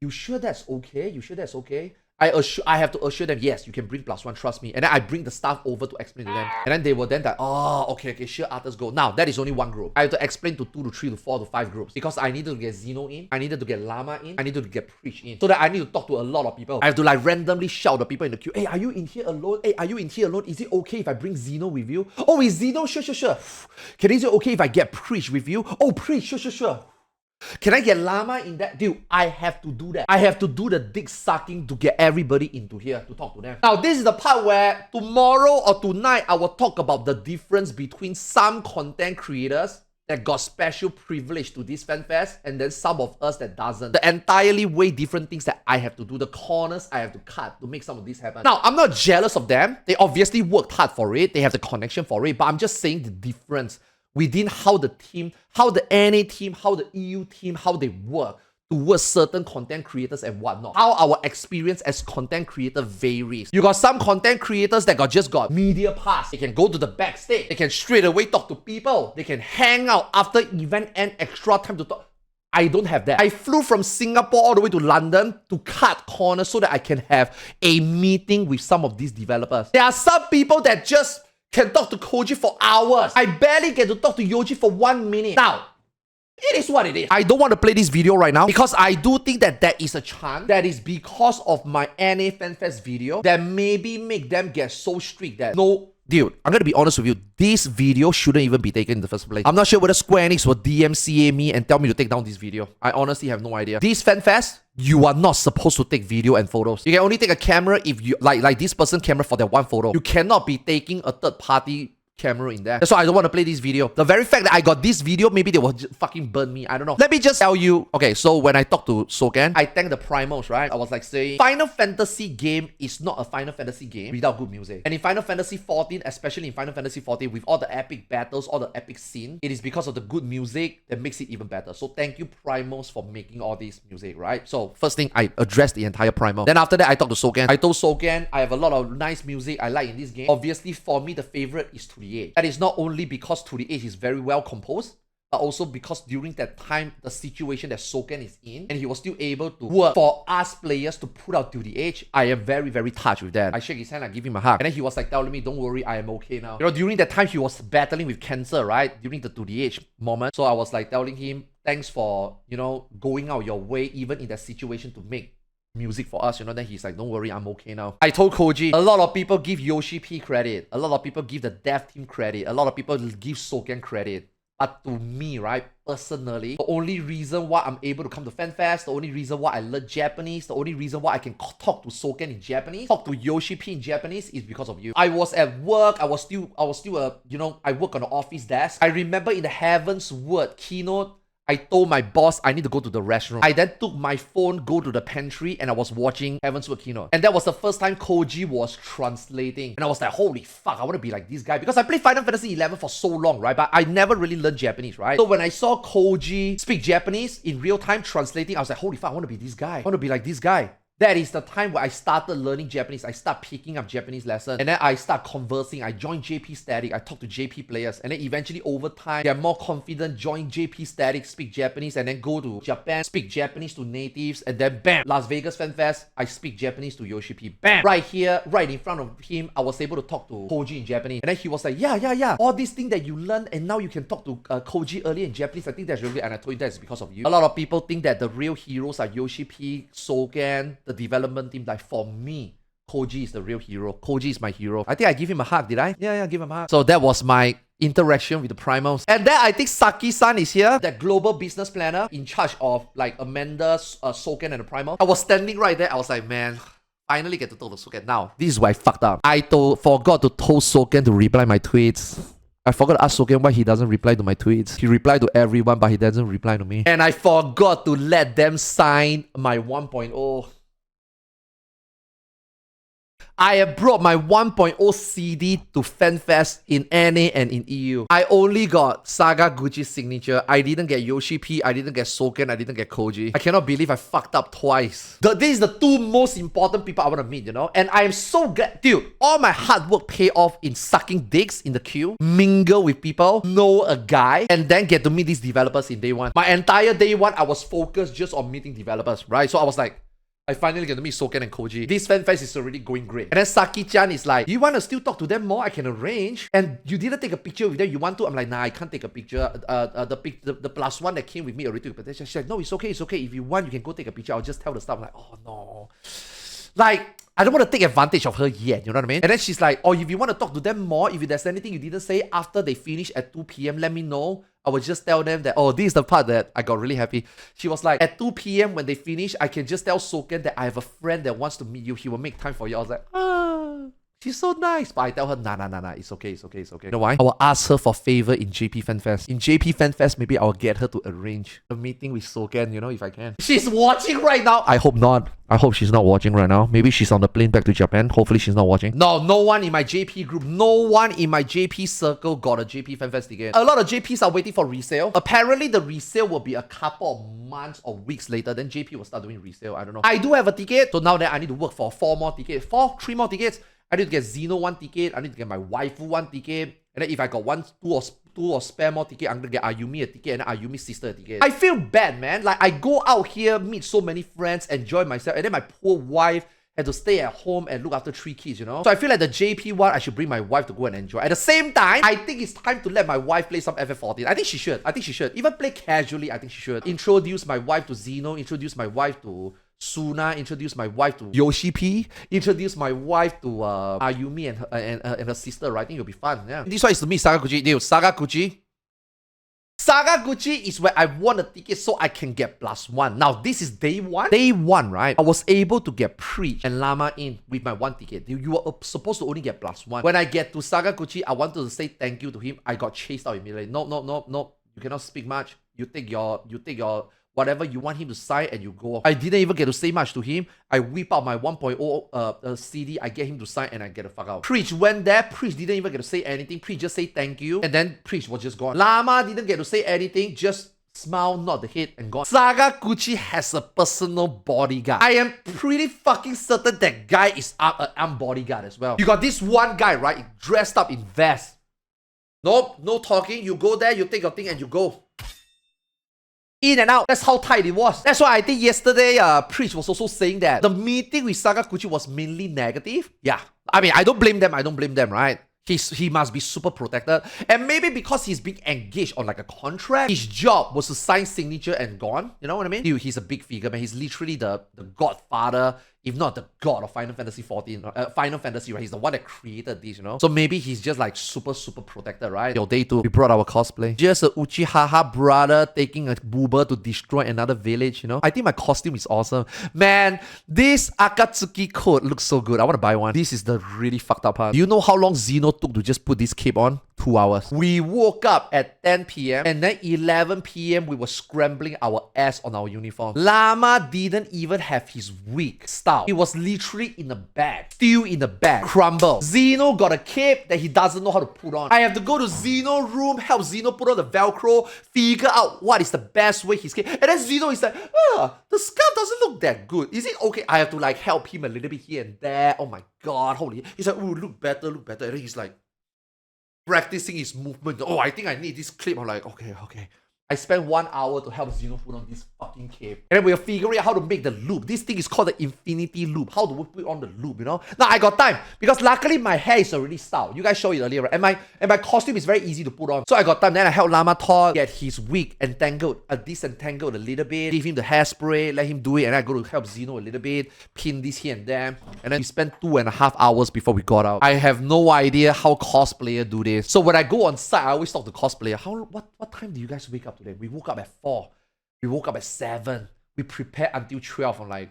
You sure that's okay? You sure that's okay? I have to assure them, yes, you can bring +1, trust me. And then I bring the staff over to explain to them. And then they were then like, oh, okay, sure, Arthars go. Now, that is only one group. I have to explain to 2 to 3 to 4 to 5 groups. Because I needed to get Zeno in, I needed to get Llama in, I needed to get Preach in. So that I need to talk to a lot of people. I have to like randomly shout the people in the queue, hey, are you in here alone? Hey, are you in here alone? Is it okay if I bring Zeno with you? Oh, is Zeno? Sure. Is it okay if I get Preach with you? Oh, Preach, sure. Can I get Llama in that? Dude, I have to do that. I have to do the dick sucking to get everybody into here to talk to them. Now, this is the part where tomorrow or tonight, I will talk about the difference between some content creators that got special privilege to this FanFest and then some of us that doesn't. The entirely way different things that I have to do, the corners I have to cut to make some of this happen. Now, I'm not jealous of them. They obviously worked hard for it. They have the connection for it, but I'm just saying the difference within how the team, how the NA team, how the EU team, how they work towards certain content creators and whatnot. How our experience as content creator varies. You got some content creators that just got media pass. They can go to the backstage. They can straight away talk to people. They can hang out after event and extra time to talk. I don't have that. I flew from Singapore all the way to London to cut corners so that I can have a meeting with some of these developers. There are some people that just can talk to Koji for hours. I barely get to talk to Yoji for 1 minute. Now, it is what it is. I don't want to play this video right now because I do think that there is a chance that is because of my NA FanFest video that maybe make them get so strict that no, dude, I'm going to be honest with you. This video shouldn't even be taken in the first place. I'm not sure whether Square Enix will DMCA me and tell me to take down this video. I honestly have no idea. This FanFest, you are not supposed to take video and photos. You can only take a camera if you like this person camera for that one photo. You cannot be taking a third party camera in there. That's why I don't want to play this video. The very fact that I got this video, maybe they will fucking burn me. I don't know. Let me just tell you. Okay, so when I talked to Soken, I thanked the primals, right? I was like saying, Final Fantasy game is not a Final Fantasy game without good music. And in Final Fantasy XIV, especially in Final Fantasy XIV, with all the epic battles, all the epic scene, it is because of the good music that makes it even better. So thank you primals for making all this music, right? So first thing, I addressed the entire primal. Then after that, I talked to Soken. I told Soken, I have a lot of nice music I like in this game. Obviously, for me, the favorite is To the Age. That is not only because To the Age is very well composed, but also because during that time, the situation that Soken is in, and he was still able to work for us players to put out To the Age. I am very, very touched with that. I shake his hand, I give him a hug. And then he was like telling me, don't worry, I am okay now. You know, during that time, he was battling with cancer, right? During the To the Age moment. So I was like telling him, thanks for, you know, going out your way, even in that situation to make music for us, you know. Then he's like, don't worry, I'm okay now. I told Koji, a lot of people give Yoshi P credit. A lot of people give the dev team credit. A lot of people give Soken credit. But to me, right, personally, the only reason why I'm able to come to FanFest, the only reason why I learn Japanese, the only reason why I can talk to Soken in Japanese, talk to Yoshi P in Japanese is because of you. I was at work, I was still you know, I work on the office desk. I remember in the Heaven's Word keynote, I told my boss I need to go to the restroom. I then took my phone, go to the pantry, and I was watching Heaven's Word keynote. And that was the first time Koji was translating. And I was like, holy fuck, I want to be like this guy. Because I played Final Fantasy XI for so long, right? But I never really learned Japanese, right? So when I saw Koji speak Japanese in real time translating, I was like, holy fuck, I want to be this guy. I want to be like this guy. That is the time where I started learning Japanese. I start picking up Japanese lessons. And then I start conversing. I join JP Static. I talk to JP players. And then eventually over time, get more confident, join JP Static, speak Japanese, and then go to Japan, speak Japanese to natives. And then bam, Las Vegas FanFest, I speak Japanese to Yoshi P. Bam! Right here, right in front of him, I was able to talk to Koji in Japanese. And then he was like, yeah. All these things that you learned and now you can talk to Koji earlier in Japanese. I think that's really good. And I told you that's because of you. A lot of people think that the real heroes are Yoshi P, Soken, the development team. Like for me, Koji is the real hero. Koji is my hero. I think I give him a hug, did I? Yeah, give him a hug. So that was my interaction with the primals. And then I think Saki-san is here, that global business planner in charge of like Amanda, Soken, and the primal. I was standing right there. I was like, man, finally get to talk to Soken. Now, this is why I fucked up. I forgot to tell Soken to reply my tweets. I forgot to ask Soken why he doesn't reply to my tweets. He replied to everyone, but he doesn't reply to me. And I forgot to let them sign my 1.0. I have brought my 1.0 CD to FanFest in NA and in EU. I only got Sakaguchi's signature. I didn't get Yoshi P, I didn't get Soken, I didn't get Koji. I cannot believe I fucked up twice. This is the two most important people I want to meet, you know? And I am so glad, dude, all my hard work pay off in sucking dicks in the queue, mingle with people, know a guy, and then get to meet these developers in day one. My entire day one, I was focused just on meeting developers, right? So I was like, I finally get to meet Soken and Koji. This FanFest is already going great. And then Saki-chan is like, you want to still talk to them more? I can arrange. And you didn't take a picture with them. You want to? I'm like, nah, I can't take a picture. The plus one that came with me already took a picture. She's like, no, it's okay, it's okay. If you want, you can go take a picture. I'll just tell the staff. I'm like, oh no. Like, I don't want to take advantage of her yet, you know what I mean? And then she's like, oh, if you want to talk to them more, if there's anything you didn't say after they finish at 2 p.m., let me know. I will just tell them that, oh, this is the part that I got really happy. She was like, at 2 p.m. when they finish, I can just tell Soken that I have a friend that wants to meet you. He will make time for you. I was like, ah, she's so nice. But I tell her, nah, it's okay, it's okay, it's okay. You know why? I will ask her for favor in JP FanFest. In JP FanFest, maybe I will get her to arrange a meeting with Soken, you know, if I can. She's watching right now. I hope not. I hope she's not watching right now. Maybe she's on the plane back to Japan. Hopefully she's not watching. No one in my JP group, no one in my JP circle got a JP FanFest ticket. A lot of JPs are waiting for resale. Apparently the resale will be a couple of months or weeks later. Then JP will start doing resale. I don't know. I do have a ticket. So now that I need to work for 3 more tickets. I need to get Xeno 1 ticket. I need to get my waifu 1 ticket. And then if I got two or spare more ticket, I'm gonna get Ayumi a ticket and then Ayumi's sister a ticket. I feel bad, man. Like, I go out here, meet so many friends, enjoy myself, and then my poor wife had to stay at home and look after 3 kids, you know? So I feel like the JP one, I should bring my wife to go and enjoy. At the same time, I think it's time to let my wife play some FF14. I think she should. Even play casually, I think she should. Introduce my wife to Xeno, introduce my wife to Suna, introduce my wife to Yoshi P, introduce my wife to Ayumi and her sister, right? I think it'll be fun, yeah. This one is to meet Sakaguchi. Dude, Sakaguchi is where I won a ticket so I can get +1. Now, this is day one. Day one, right? I was able to get Preach and Llama in with my 1 ticket. You were supposed to only get +1. When I get to Sakaguchi, I wanted to say thank you to him. I got chased out immediately. No. You cannot speak much. You take your whatever you want him to sign and you go. I didn't even get to say much to him. I whip out my 1.0 CD, I get him to sign and I get the fuck out. Preach went there, Preach didn't even get to say anything. Preach just say thank you and then Preach was just gone. Llama didn't get to say anything, just smile, nod the head and gone. Sakaguchi has a personal bodyguard. I am pretty fucking certain that guy is an armed bodyguard as well. You got this one guy, right, dressed up in vest. Nope, no talking. You go there, you take your thing and you go. In and out. That's how tight it was. That's why I think yesterday, Preach was also saying that the meeting with Sakaguchi was mainly negative. Yeah. I mean, I don't blame them, right? He must be super protected. And maybe because he's being engaged on like a contract, his job was to sign signature and gone. You know what I mean? Dude, he's a big figure, man. He's literally the godfather, if not the god of Final Fantasy 14. Final Fantasy, right? He's the one that created this, you know? So maybe he's just like super protected, right? Yo, day 2, we brought our cosplay. Just a Uchiha brother taking a boober to destroy another village, you know? I think my costume is awesome. Man, this Akatsuki coat looks so good. I want to buy one. This is the really fucked up part. Do you know how long Xeno took to just put this cape on? 2 hours. We woke up at 10 p.m. and then 11 p.m. we were scrambling our ass on our uniform. Llama didn't even have his wig styled. It was literally in the bag. Still in the bag. Crumble. Xeno got a cape that he doesn't know how to put on. I have to go to Xeno room, help Xeno put on the Velcro, figure out what is the best way his cape. And then Xeno is like, the scarf doesn't look that good. Is it okay? I have to like help him a little bit here and there. Oh my god, holy. He's like, oh, look better. And then he's like, practicing his movement. Oh, I think I need this clip. I'm like, okay. I spent 1 hour to help Xeno put on this fucking cape. And then we're figuring out how to make the loop. This thing is called the infinity loop. How do we put on the loop, you know? Now, I got time. Because luckily, my hair is already styled. You guys showed it earlier, right? And my costume is very easy to put on. So I got time. Then I helped Llama Todd get his wig entangled, disentangled a little bit. Give him the hairspray, let him do it. And I go to help Xeno a little bit. Pin this here and there. And then we spent 2.5 hours before we got out. I have no idea how cosplayers do this. So when I go on site, I always talk to cosplayer. What time do you guys wake up today? We woke up at 4. We woke up at 7. We prepared until 12. I'm like,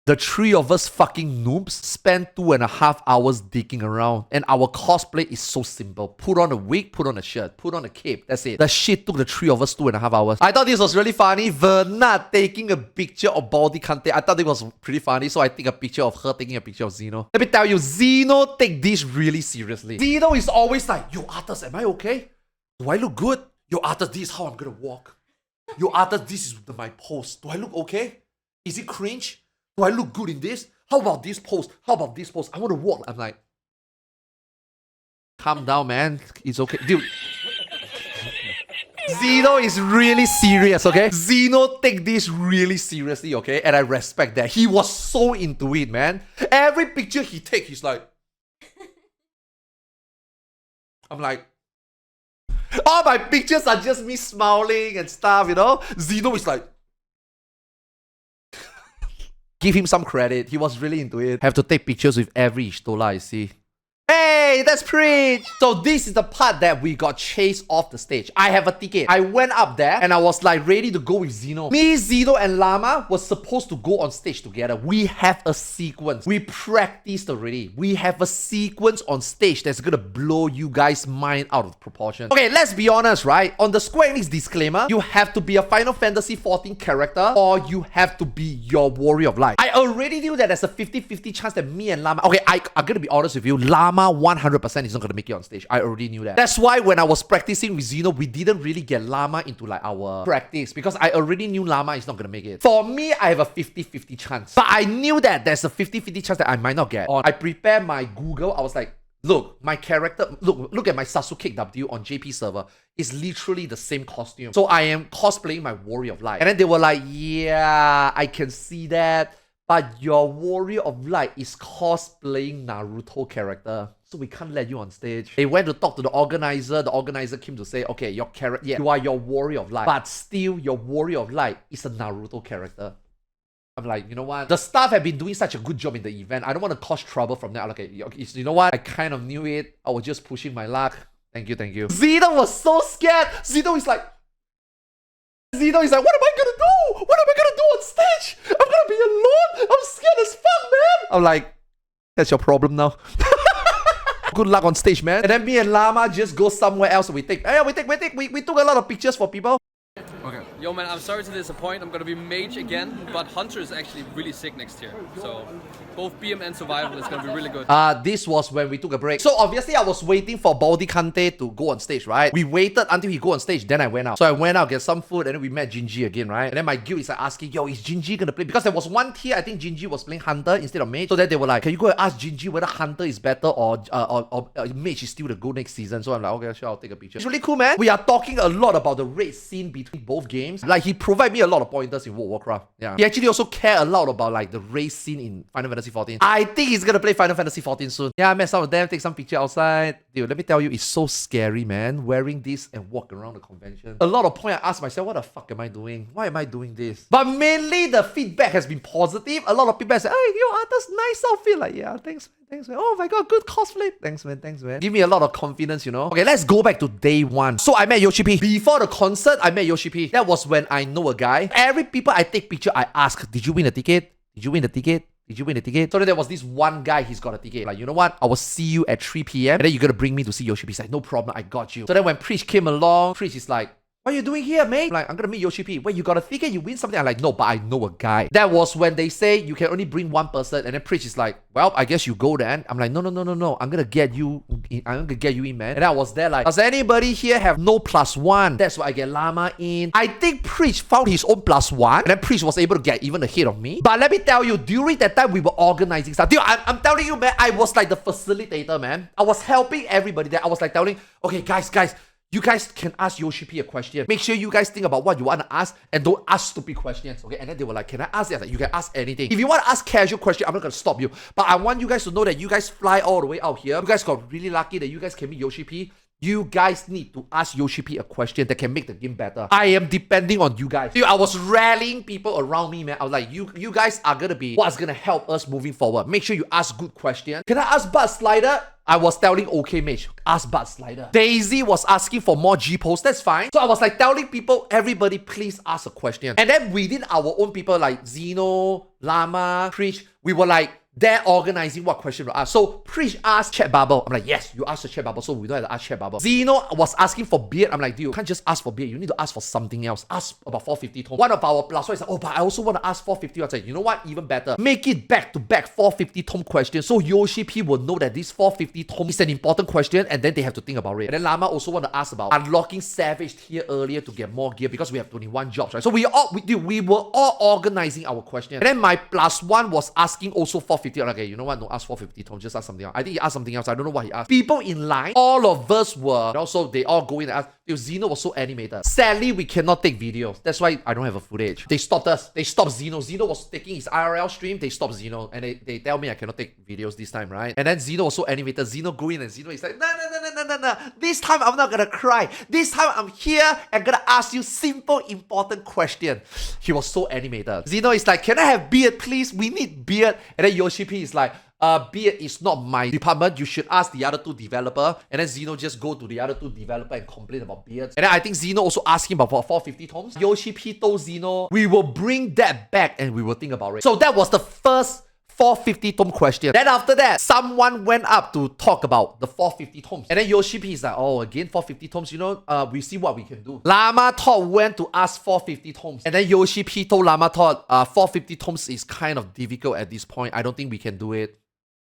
The three of us fucking noobs spent 2.5 hours digging around. And our cosplay is so simple. Put on a wig, put on a shirt, put on a cape. That's it. The shit took the three of us 2.5 hours. I thought this was really funny. Verna taking a picture of Baldy Kante. I thought it was pretty funny. So I take a picture of her taking a picture of Zeno. Let me tell you, Zeno take this really seriously. Zeno is always like, yo, Arthars, am I okay? Do I look good? Yo, Arthars, this is how I'm gonna walk. Yo, Arthars, this is my pose. Do I look okay? Is it cringe? Do I look good in this? How about this pose? How about this pose? I want to walk. I'm like, calm down, man. It's okay. Dude. Zeno is really serious, okay? Zeno take this really seriously, okay? And I respect that. He was so into it, man. Every picture he take, he's like... I'm like... All my pictures are just me smiling and stuff, you know? Zeno is like... Give him some credit. He was really into it. Have to take pictures with every Ishtola I see. Hey, that's preach! So this is the part that we got chased off the stage. I have a ticket. I went up there and I was like ready to go with Zeno. Me, Zeno, and Llama was supposed to go on stage together. We have a sequence. We practiced already. We have a sequence on stage that's gonna blow you guys' mind out of proportion. Okay, let's be honest, right? On the Square Enix disclaimer, you have to be a Final Fantasy XIV character or you have to be your Warrior of Light. I already knew that there's a 50-50 chance that me and Llama... Okay, I'm gonna be honest with you. Llama 100% is not gonna make it on stage. I already knew that. That's why when I was practicing with Zeno, we didn't really get Llama into like our practice because I already knew Llama is not gonna make it. For me, I have a 50-50 chance. But I knew that there's a 50-50 chance that I might not get on. I prepared my Google. I was like, look, my character, look at my Sasuke W on JP server. It's literally the same costume. So I am cosplaying my Warrior of Light. And then they were like, yeah, I can see that. But your Warrior of Light is cosplaying Naruto character. So we can't let you on stage. They went to talk to the organizer. The organizer came to say, okay, your character, yeah, you are your Warrior of Light. But still, your Warrior of Light is a Naruto character. I'm like, you know what? The staff have been doing such a good job in the event. I don't want to cause trouble from that. Okay, you know what? I kind of knew it. I was just pushing my luck. Thank you, thank you. Zeno was so scared. Zeno is like, what am I gonna do? What am I gonna do on stage? I'm gonna be alone. I'm scared as fuck, man. I'm like, that's your problem now. Good luck on stage, man. And then me and Llama just go somewhere else and we took a lot of pictures for people. Okay. Yo man, I'm sorry to disappoint. I'm gonna be mage again, but Hunter is actually really sick next year. So both BM and survival is gonna be really good. This was when we took a break. So obviously I was waiting for Baldy Kante to go on stage, right? We waited until he go on stage, then I went out. So I went out, get some food, and then we met Jinji again, right? And then my guild is like asking, yo, is Jinji gonna play? Because there was one tier, I think Jinji was playing Hunter instead of Mage. So then they were like, can you go and ask Jinji whether Hunter is better or Mage is still the go next season? So I'm like, okay, sure, I'll take a picture. It's really cool, man. We are talking a lot about the raid scene between both games. Like, he provided me a lot of pointers in World of Warcraft. Yeah. He actually also cared a lot about like the race scene in Final Fantasy XIV. I think he's gonna play Final Fantasy XIV soon. Yeah, I met some of them, take some picture outside. Dude, let me tell you, it's so scary, man, wearing this and walk around the convention. A lot of point I ask myself, what the fuck am I doing? Why am I doing this? But mainly the feedback has been positive. A lot of people say, hey, yo, Arthars, nice outfit. Like, yeah, thanks, man. Thanks, man. Oh my god, good cosplay. Thanks, man. Thanks, man. Give me a lot of confidence, you know. Okay, let's go back to day one. So I met Yoshi P. Before the concert, I met Yoshi P. That was when I know a guy. Every people I take picture, I ask, did you win a ticket? Did you win a ticket? Did you win a ticket? So then there was this one guy, he's got a ticket. Like, you know what? I will see you at 3 p.m. And then you're gonna bring me to see Yoshi P. He's like, no problem, I got you. So then when Preach came along, Preach is like, what are you doing here, mate? Like, I'm gonna meet Yoshi P. Wait, you got a ticket? You win something? I'm like, no, but I know a guy. That was when they say you can only bring one person, and then Preach is like, well, I guess you go then. I'm like, no. I'm gonna get you in. I'm gonna get you in, man. And I was there like, does anybody here have no +1? That's why I get Llama in. I think Preach found his own +1, and then Preach was able to get even ahead of me. But let me tell you, during that time, we were organizing stuff. Dude, I'm telling you, man, I was like the facilitator, man. I was helping everybody there. I was like telling, okay, guys, you guys can ask Yoshi P a question. Make sure you guys think about what you want to ask and don't ask stupid questions, okay? And then they were like, can I ask this? Like, you can ask anything. If you want to ask casual question, I'm not going to stop you. But I want you guys to know that you guys fly all the way out here. You guys got really lucky that you guys can meet Yoshi P. You guys need to ask Yoshi P a question that can make the game better. I am depending on you guys. Dude, I was rallying people around me, man. I was like, you guys are gonna be what's gonna help us moving forward. Make sure you ask good questions. Can I ask Bud Slider? I was telling OK Mage, ask Bud Slider. Daisy was asking for more G-posts, that's fine. So I was like telling people, everybody please ask a question. And then within our own people like Zeno, Llama, Preach, we were like, they're organizing what question to ask. So Preach asked Chat Bubble. I'm like, yes, you asked the Chat Bubble, so we don't have to ask Chat Bubble. Zeno was asking for beard. I'm like, dude, you can't just ask for beard. You need to ask for something else. Ask about 450 tone. One of our plus one is like, oh, but I also want to ask 450. I was like, you know what? Even better. Make it back-to-back 450 tone questions. So Yoshi P will know that this 450 tone is an important question and then they have to think about it. And then Llama also want to ask about unlocking Savage tier earlier to get more gear because we have 21 jobs, right? So we were all organizing our questions. And then my plus one was asking also 450. Okay, you know what? Don't ask 450 tone, just ask something else. I think he asked something else. I don't know what he asked. People in line, all of us were, and also they all go in and ask. Dude, Zeno was so animated. Sadly, we cannot take videos. That's why I don't have a footage. They stopped us. They stopped Zeno. Zeno was taking his IRL stream. They stopped Zeno. And they tell me I cannot take videos this time, right? And then Zeno was so animated. Zeno go in and Zeno is like, no. This time I'm not gonna cry. This time I'm here and gonna ask you simple, important question. He was so animated. Zeno is like, can I have beard, please? We need beard. And then Yoshi P is like, beard is not my department. You should ask the other two developer. And then Zeno just go to the other two developer and complain about beards. And then I think Zeno also asked him about 450 tomes. Yoshi P told Zeno, we will bring that back and we will think about it. So that was the first 450 tome question. Then after that, someone went up to talk about the 450 tomes. And then Yoshi P is like, oh, again, 450 tomes, you know, we see what we can do. Llama thought went to ask 450 tomes. And then Yoshi P told Llama thought, 450 tomes is kind of difficult at this point. I don't think we can do it.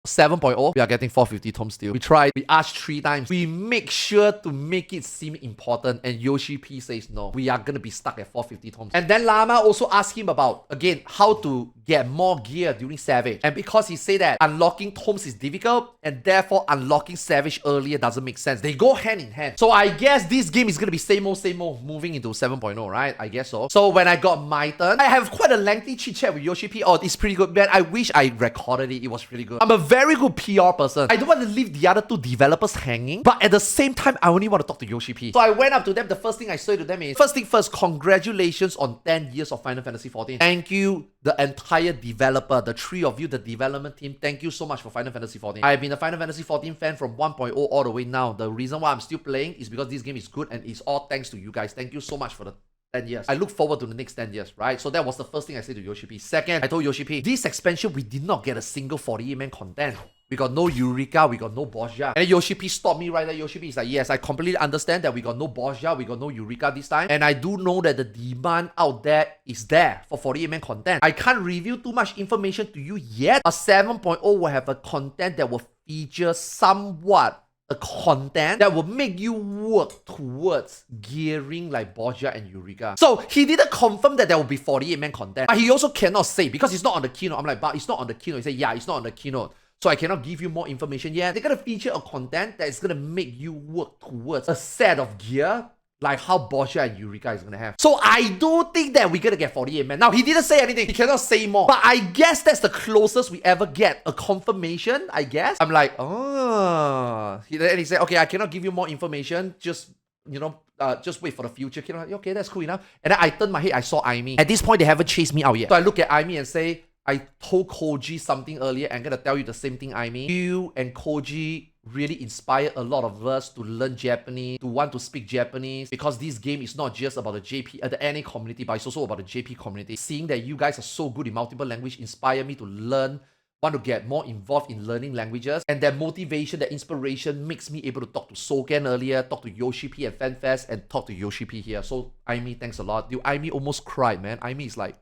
7.0, we are getting 450 tomes still. We tried, we asked 3 times. We make sure to make it seem important and Yoshi P says no. We are gonna be stuck at 450 tomes. And then Llama also asked him about, again, how to get more gear during Savage. And because he said that unlocking tomes is difficult and therefore unlocking Savage earlier doesn't make sense. They go hand in hand. So I guess this game is gonna be same old moving into 7.0, right? I guess so. So when I got my turn, I have quite a lengthy chit chat with Yoshi P. Oh, it's pretty good, man. I wish I recorded it. It was really good. I'm a very good PR person. I don't want to leave the other two developers hanging, but at the same time, I only want to talk to Yoshi P. So I went up to them. The first thing I said to them is, first thing first, congratulations on 10 years of Final Fantasy XIV. Thank you, the entire developer, the 3 of you, the development team. Thank you so much for Final Fantasy XIV. I've been a Final Fantasy XIV fan from 1.0 all the way now. The reason why I'm still playing is because this game is good and it's all thanks to you guys. Thank you so much for the 10 years. I look forward to the next 10 years, right? So that was the first thing I said to Yoshi P. Second, I told Yoshi P, this expansion, we did not get a single 48-man content. We got no Eureka, we got no Borgia. And Yoshi P stopped me right there. Yoshi P is like, yes, I completely understand that we got no Borgia, we got no Eureka this time. And I do know that the demand out there is there for 48-man content. I can't reveal too much information to you yet. A 7.0 will have a content that will feature somewhat a content that will make you work towards gearing like Borgia and Eureka. So he didn't confirm that there will be 48-man content. But he also cannot say because it's not on the keynote. I'm like, but it's not on the keynote. He said, yeah, it's not on the keynote. So I cannot give you more information yet. They're gonna feature a content that is gonna make you work towards a set of gear like how Borgia and Eureka is gonna have. So I do think that we're gonna get 48-man. Now he didn't say anything. He cannot say more. But I guess that's the closest we ever get. A confirmation, I guess. I'm like, oh. And he said, okay, I cannot give you more information. Just, you know, just wait for the future. Okay, that's cool enough. And then I turned my head, I saw Aimee. At this point, they haven't chased me out yet. So I look at Aimee and say, I told Koji something earlier and I'm gonna tell you the same thing, Aimee. You and Koji really inspired a lot of us to learn Japanese, to want to speak Japanese, because this game is not just about the the NA community, but it's also about the JP community. Seeing that you guys are so good in multiple language inspired me to learn, want to get more involved in learning languages, and that motivation, that inspiration makes me able to talk to Soken earlier, talk to Yoshi P at FanFest, and talk to Yoshi P here. So Aimee, thanks a lot. Dude, Aimee almost cried, man. Aimee is like,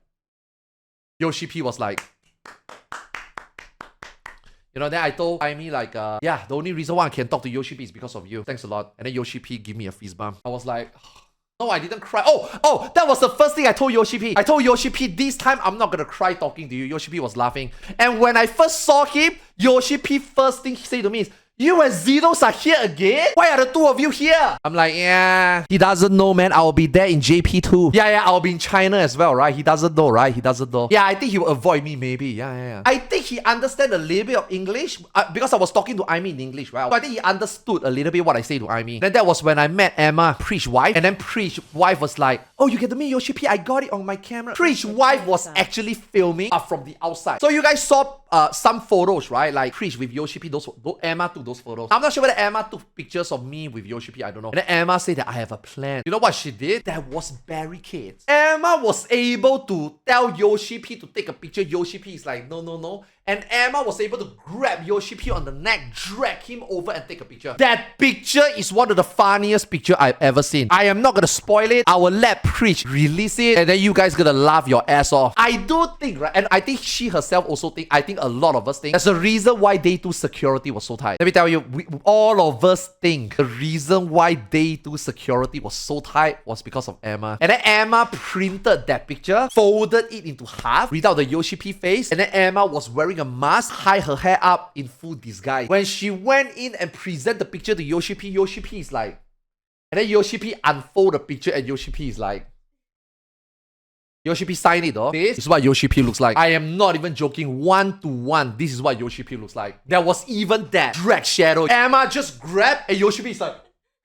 Yoshi P was like, you know, then I told Aimee like, yeah, the only reason why I can talk to Yoshi P is because of you. Thanks a lot. And then Yoshi P give me a fist bump. I was like, no, I didn't cry. Oh, that was the first thing I told Yoshi P. I told Yoshi P, this time I'm not gonna cry talking to you. Yoshi P was laughing. And when I first saw him, Yoshi P first thing he said to me is, You and Zenos are here again? Why are the two of you here? I'm like, yeah. He doesn't know, man. I'll be there in JP too. Yeah, I'll be in China as well, right? He doesn't know, right? He doesn't know. Yeah, I think he will avoid me, maybe. Yeah. I think he understands a little bit of English because I was talking to Amy in English, right? So I think he understood a little bit what I say to Amy. Then that was when I met Emma, Preach's wife. And then Preach's wife was like, oh, you get to meet Yoshi P. I got it on my camera. Preach's wife was actually filming from the outside. So you guys saw some photos, right? Like Preach with Yoshi P. Those Emma took those photos. I'm not sure whether Emma took pictures of me with Yoshi P. I don't know. And then Emma said that I have a plan. You know what she did? There was barricades. Emma was able to tell Yoshi P to take a picture. Yoshi P is like, no. And Emma was able to grab Yoshi P on the neck, drag him over and take a picture. That picture is one of the funniest pictures I've ever seen. I am not gonna spoil it. I will let Preach release it and then you guys gonna laugh your ass off. I do think, right? And I think she herself also think, I think a lot of us think, there's a reason why day 2 security was so tight. Let me tell you, all of us think the reason why day 2 security was so tight was because of Emma. And then Emma printed that picture, folded it into half without the Yoshi P face, and then Emma was wearing a mask, hide her hair up in full disguise. When she went in and presented the picture to Yoshi P is like, and then Yoshi P unfold the picture and Yoshi P is like, Yoshi P sign it though. This is what Yoshi P looks like. I am not even joking, 1-to-1. This is what Yoshi P looks like. There was even that drag shadow. Emma just grabbed and Yoshi P is like,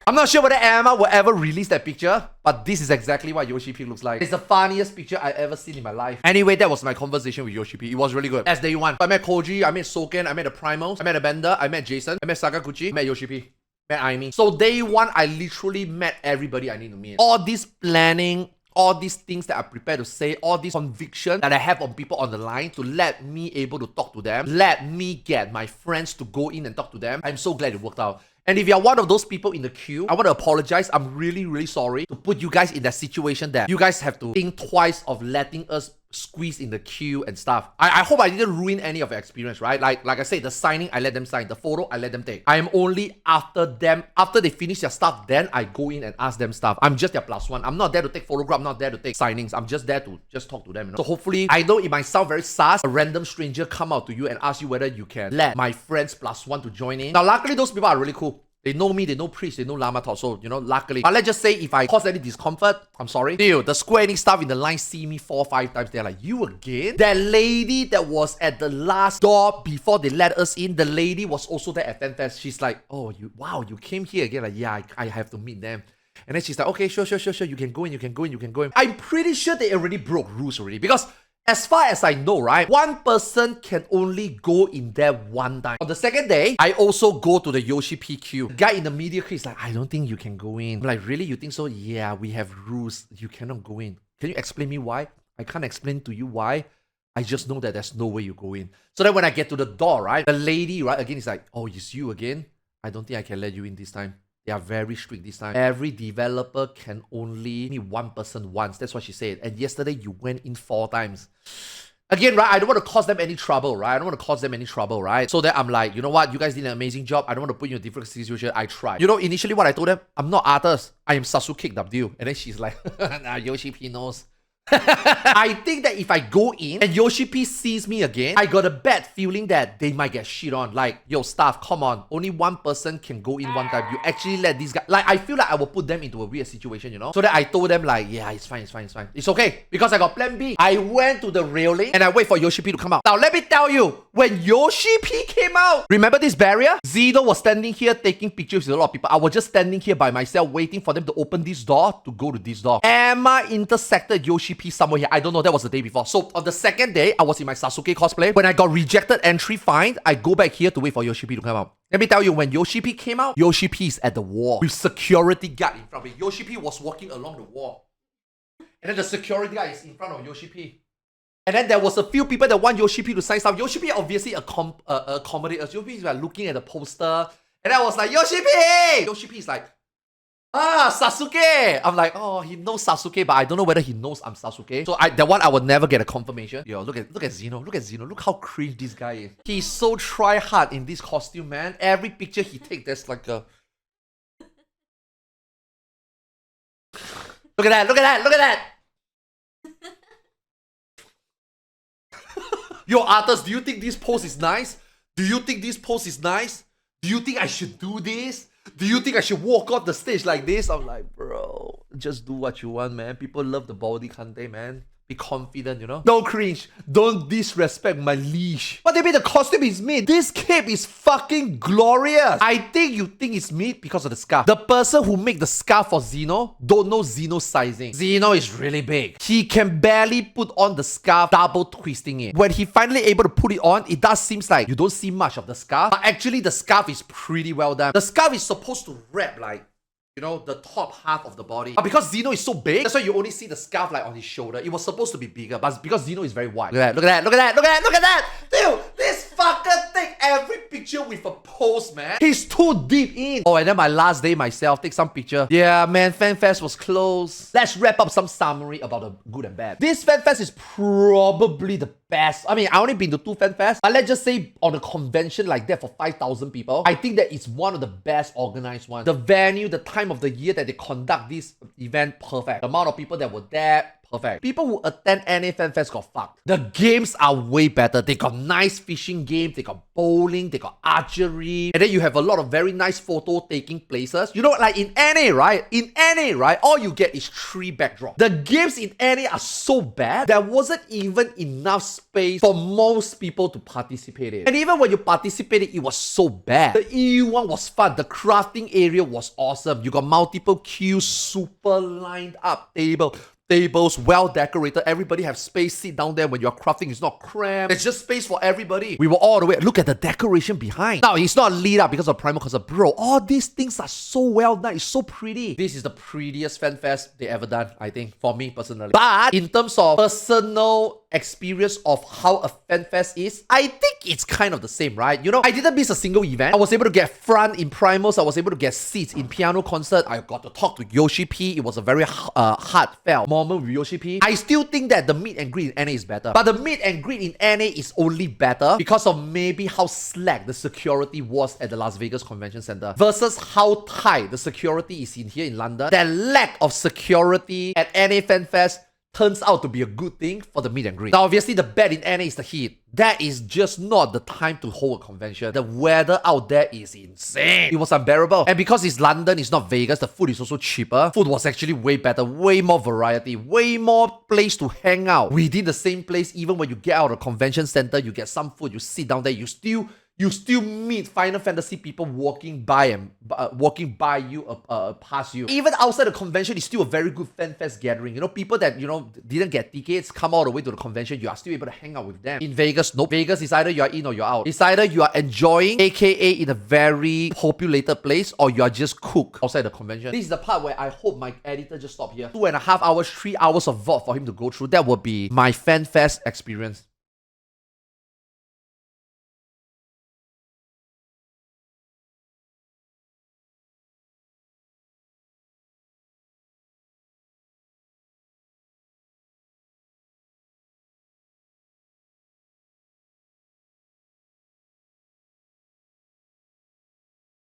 I'm not sure whether Emma will ever release that picture, but this is exactly what Yoshi P looks like. It's the funniest picture I've ever seen in my life. Anyway, that was my conversation with Yoshi P. It was really good. As day 1, I met Koji, I met Soken, I met the Primals, I met the Bender, I met Jason, I met Sakaguchi, I met Yoshi P, met Aimi. So day 1, I literally met everybody I need to meet. All this planning, all these things that I prepare to say, all this conviction that I have on people on the line to let me able to talk to them, let me get my friends to go in and talk to them. I'm so glad it worked out. And if you're one of those people in the queue, I want to apologize. I'm really sorry to put you guys in that situation that you guys have to think twice of letting us squeeze in the queue and stuff. I hope I didn't ruin any of your experience, right? Like I said, the signing, I let them sign. The photo, I let them take. I am only after them, after they finish their stuff, then I go in and ask them stuff. I'm just their +1. I'm not there to take photograph, I'm not there to take signings. I'm just there to just talk to them, you know? So hopefully, I know it might sound very sus, a random stranger come out to you and ask you whether you can let my friends +1 to join in. Now, luckily, those people are really cool. They know me, they know Priest, they know Lama Talk, so, you know, luckily. But let's just say if I cause any discomfort, I'm sorry. Dude, the Square Enix staff in the line see me 4 or 5 times. They're like, you again? That lady that was at the last door before they let us in, the lady was also there at FanFest. She's like, oh, you came here again? Like, yeah, I have to meet them. And then she's like, okay, sure, you can go in. I'm pretty sure they already broke rules already because as far as I know, right, one person can only go in there one time. On the second day, I also go to the Yoshi PQ. The guy in the media queue is like, I don't think you can go in. I'm like, really? You think so? Yeah, we have rules. You cannot go in. Can you explain me why? I can't explain to you why. I just know that there's no way you go in. So then when I get to the door, right, the lady, right, again is like, oh, it's you again? I don't think I can let you in this time. They are very strict this time. Every developer can only meet one person once. That's what she said. And yesterday, you went in 4 times. Again, right, I don't want to cause them any trouble, right? So then I'm like, you know what? You guys did an amazing job. I don't want to put you in a different situation. I tried. You know, initially what I told them, I'm not Arthars. I am Sasuke W. And then she's like, nah, Yoshi P knows. I think that if I go in and Yoshi P sees me again, I got a bad feeling that they might get shit on. Like, yo, staff, come on. Only one person can go in one time. You actually let these guys... Like, I feel like I will put them into a weird situation, you know? So that I told them like, yeah, it's fine. It's okay. Because I got plan B. I went to the railing and I wait for Yoshi P to come out. Now, let me tell you, when Yoshi P came out, remember this barrier? Zeno was standing here taking pictures with a lot of people. I was just standing here by myself waiting for them to open this door to go to this door. Emma intersected Yoshi P somewhere here. I don't know. That was the day before. So on the second day, I was in my Sasuke cosplay. When I got rejected entry fine, I go back here to wait for Yoshi P to come out. Let me tell you, when Yoshi P came out, Yoshi P is at the wall with security guard in front of me. Yoshi P was walking along the wall. And then the security guard is in front of Yoshi P. And then there was a few people that want Yoshi P to sign stuff. Yoshi P obviously accommodated us. Yoshi P is like looking at the poster. And I was like, Yoshi P! Yoshi P is like, Sasuke! I'm like, oh, he knows Sasuke, but I don't know whether he knows I'm Sasuke. So that one I would never get a confirmation. Yo, look at Zeno. Look how cringe this guy is. He's so try hard in this costume, man. Every picture he takes, there's like a... Look at that! Yo, Arthars, do you think this pose is nice? Do you think I should do this? Do you think I should walk off the stage like this? I'm like, bro, just do what you want, man. People love the body, can't they, man? Be confident, you know? Don't cringe. Don't disrespect my leash. What do you mean the costume is meat? This cape is fucking glorious. I think you think it's meat because of the scarf. The person who made the scarf for Zeno don't know Zeno's sizing. Zeno is really big. He can barely put on the scarf, double twisting it. When he finally able to put it on, it does seems like you don't see much of the scarf. But actually, the scarf is pretty well done. The scarf is supposed to wrap like, you know, the top half of the body. But because Zeno is so big, that's why you only see the scarf like on his shoulder. It was supposed to be bigger, but because Zeno is very wide. Look at that, look at that, look at that, look at that, look at that! Dude, this fucker take every picture with a pose, man. He's too deep in. Oh, and then my last day myself, take some picture. Yeah, man, FanFest was closed. Let's wrap up some summary about the good and bad. This FanFest is probably the best. I mean, I only been to 2 FanFests, but let's just say on a convention like that for 5,000 people, I think that it's one of the best organized ones. The venue, the time of the year that they conduct this event, perfect. The amount of people that were there, perfect. People who attend NA FanFest got fucked. The games are way better. They got nice fishing games, they got bowling, they got archery, and then you have a lot of very nice photo taking places. You know, like in NA, right? In NA, right? All you get is 3 backdrops. The games in NA are so bad, there wasn't even enough space for most people to participate in. And even when you participated, it was so bad. The EU one was fun. The crafting area was awesome. You got multiple queues, super lined up tables, well decorated. Everybody have space, sit down there when you're crafting. It's not cramped. There's just space for everybody. We were all the way. Look at the decoration behind. Now, it's not lit up because of primal concept. Bro, all these things are so well done. It's so pretty. This is the prettiest FanFest they ever done, I think, for me personally. But in terms of personal experience of how a FanFest is, I think it's kind of the same, right? You know, I didn't miss a single event. I was able to get front in primals. I was able to get seats in piano concert. I got to talk to Yoshi P. It was a very heartfelt moment with Yoshi P. I still think that the meet and greet in NA is better. But the meet and greet in NA is only better because of maybe how slack the security was at the Las Vegas Convention Center versus how tight the security is in here in London. That lack of security at NA FanFest turns out to be a good thing for the meet and greet. Now, obviously, the bad in NA is the heat. That is just not the time to hold a convention. The weather out there is insane. It was unbearable. And because it's London, it's not Vegas, the food is also cheaper. Food was actually way better, way more variety, way more place to hang out. Within the same place, even when you get out of the convention center, you get some food, you sit down there, you still meet Final Fantasy people walking by you, past you. Even outside the convention, it's still a very good FanFest gathering. You know, people that, you know, didn't get tickets, come all the way to the convention, you are still able to hang out with them. In Vegas, nope. Vegas is either you are in or you're out. It's either you are enjoying, aka in a very populated place, or you are just cooked outside the convention. This is the part where I hope my editor just stop here. 2.5 hours, 3 hours of VOD for him to go through. That would be my FanFest experience.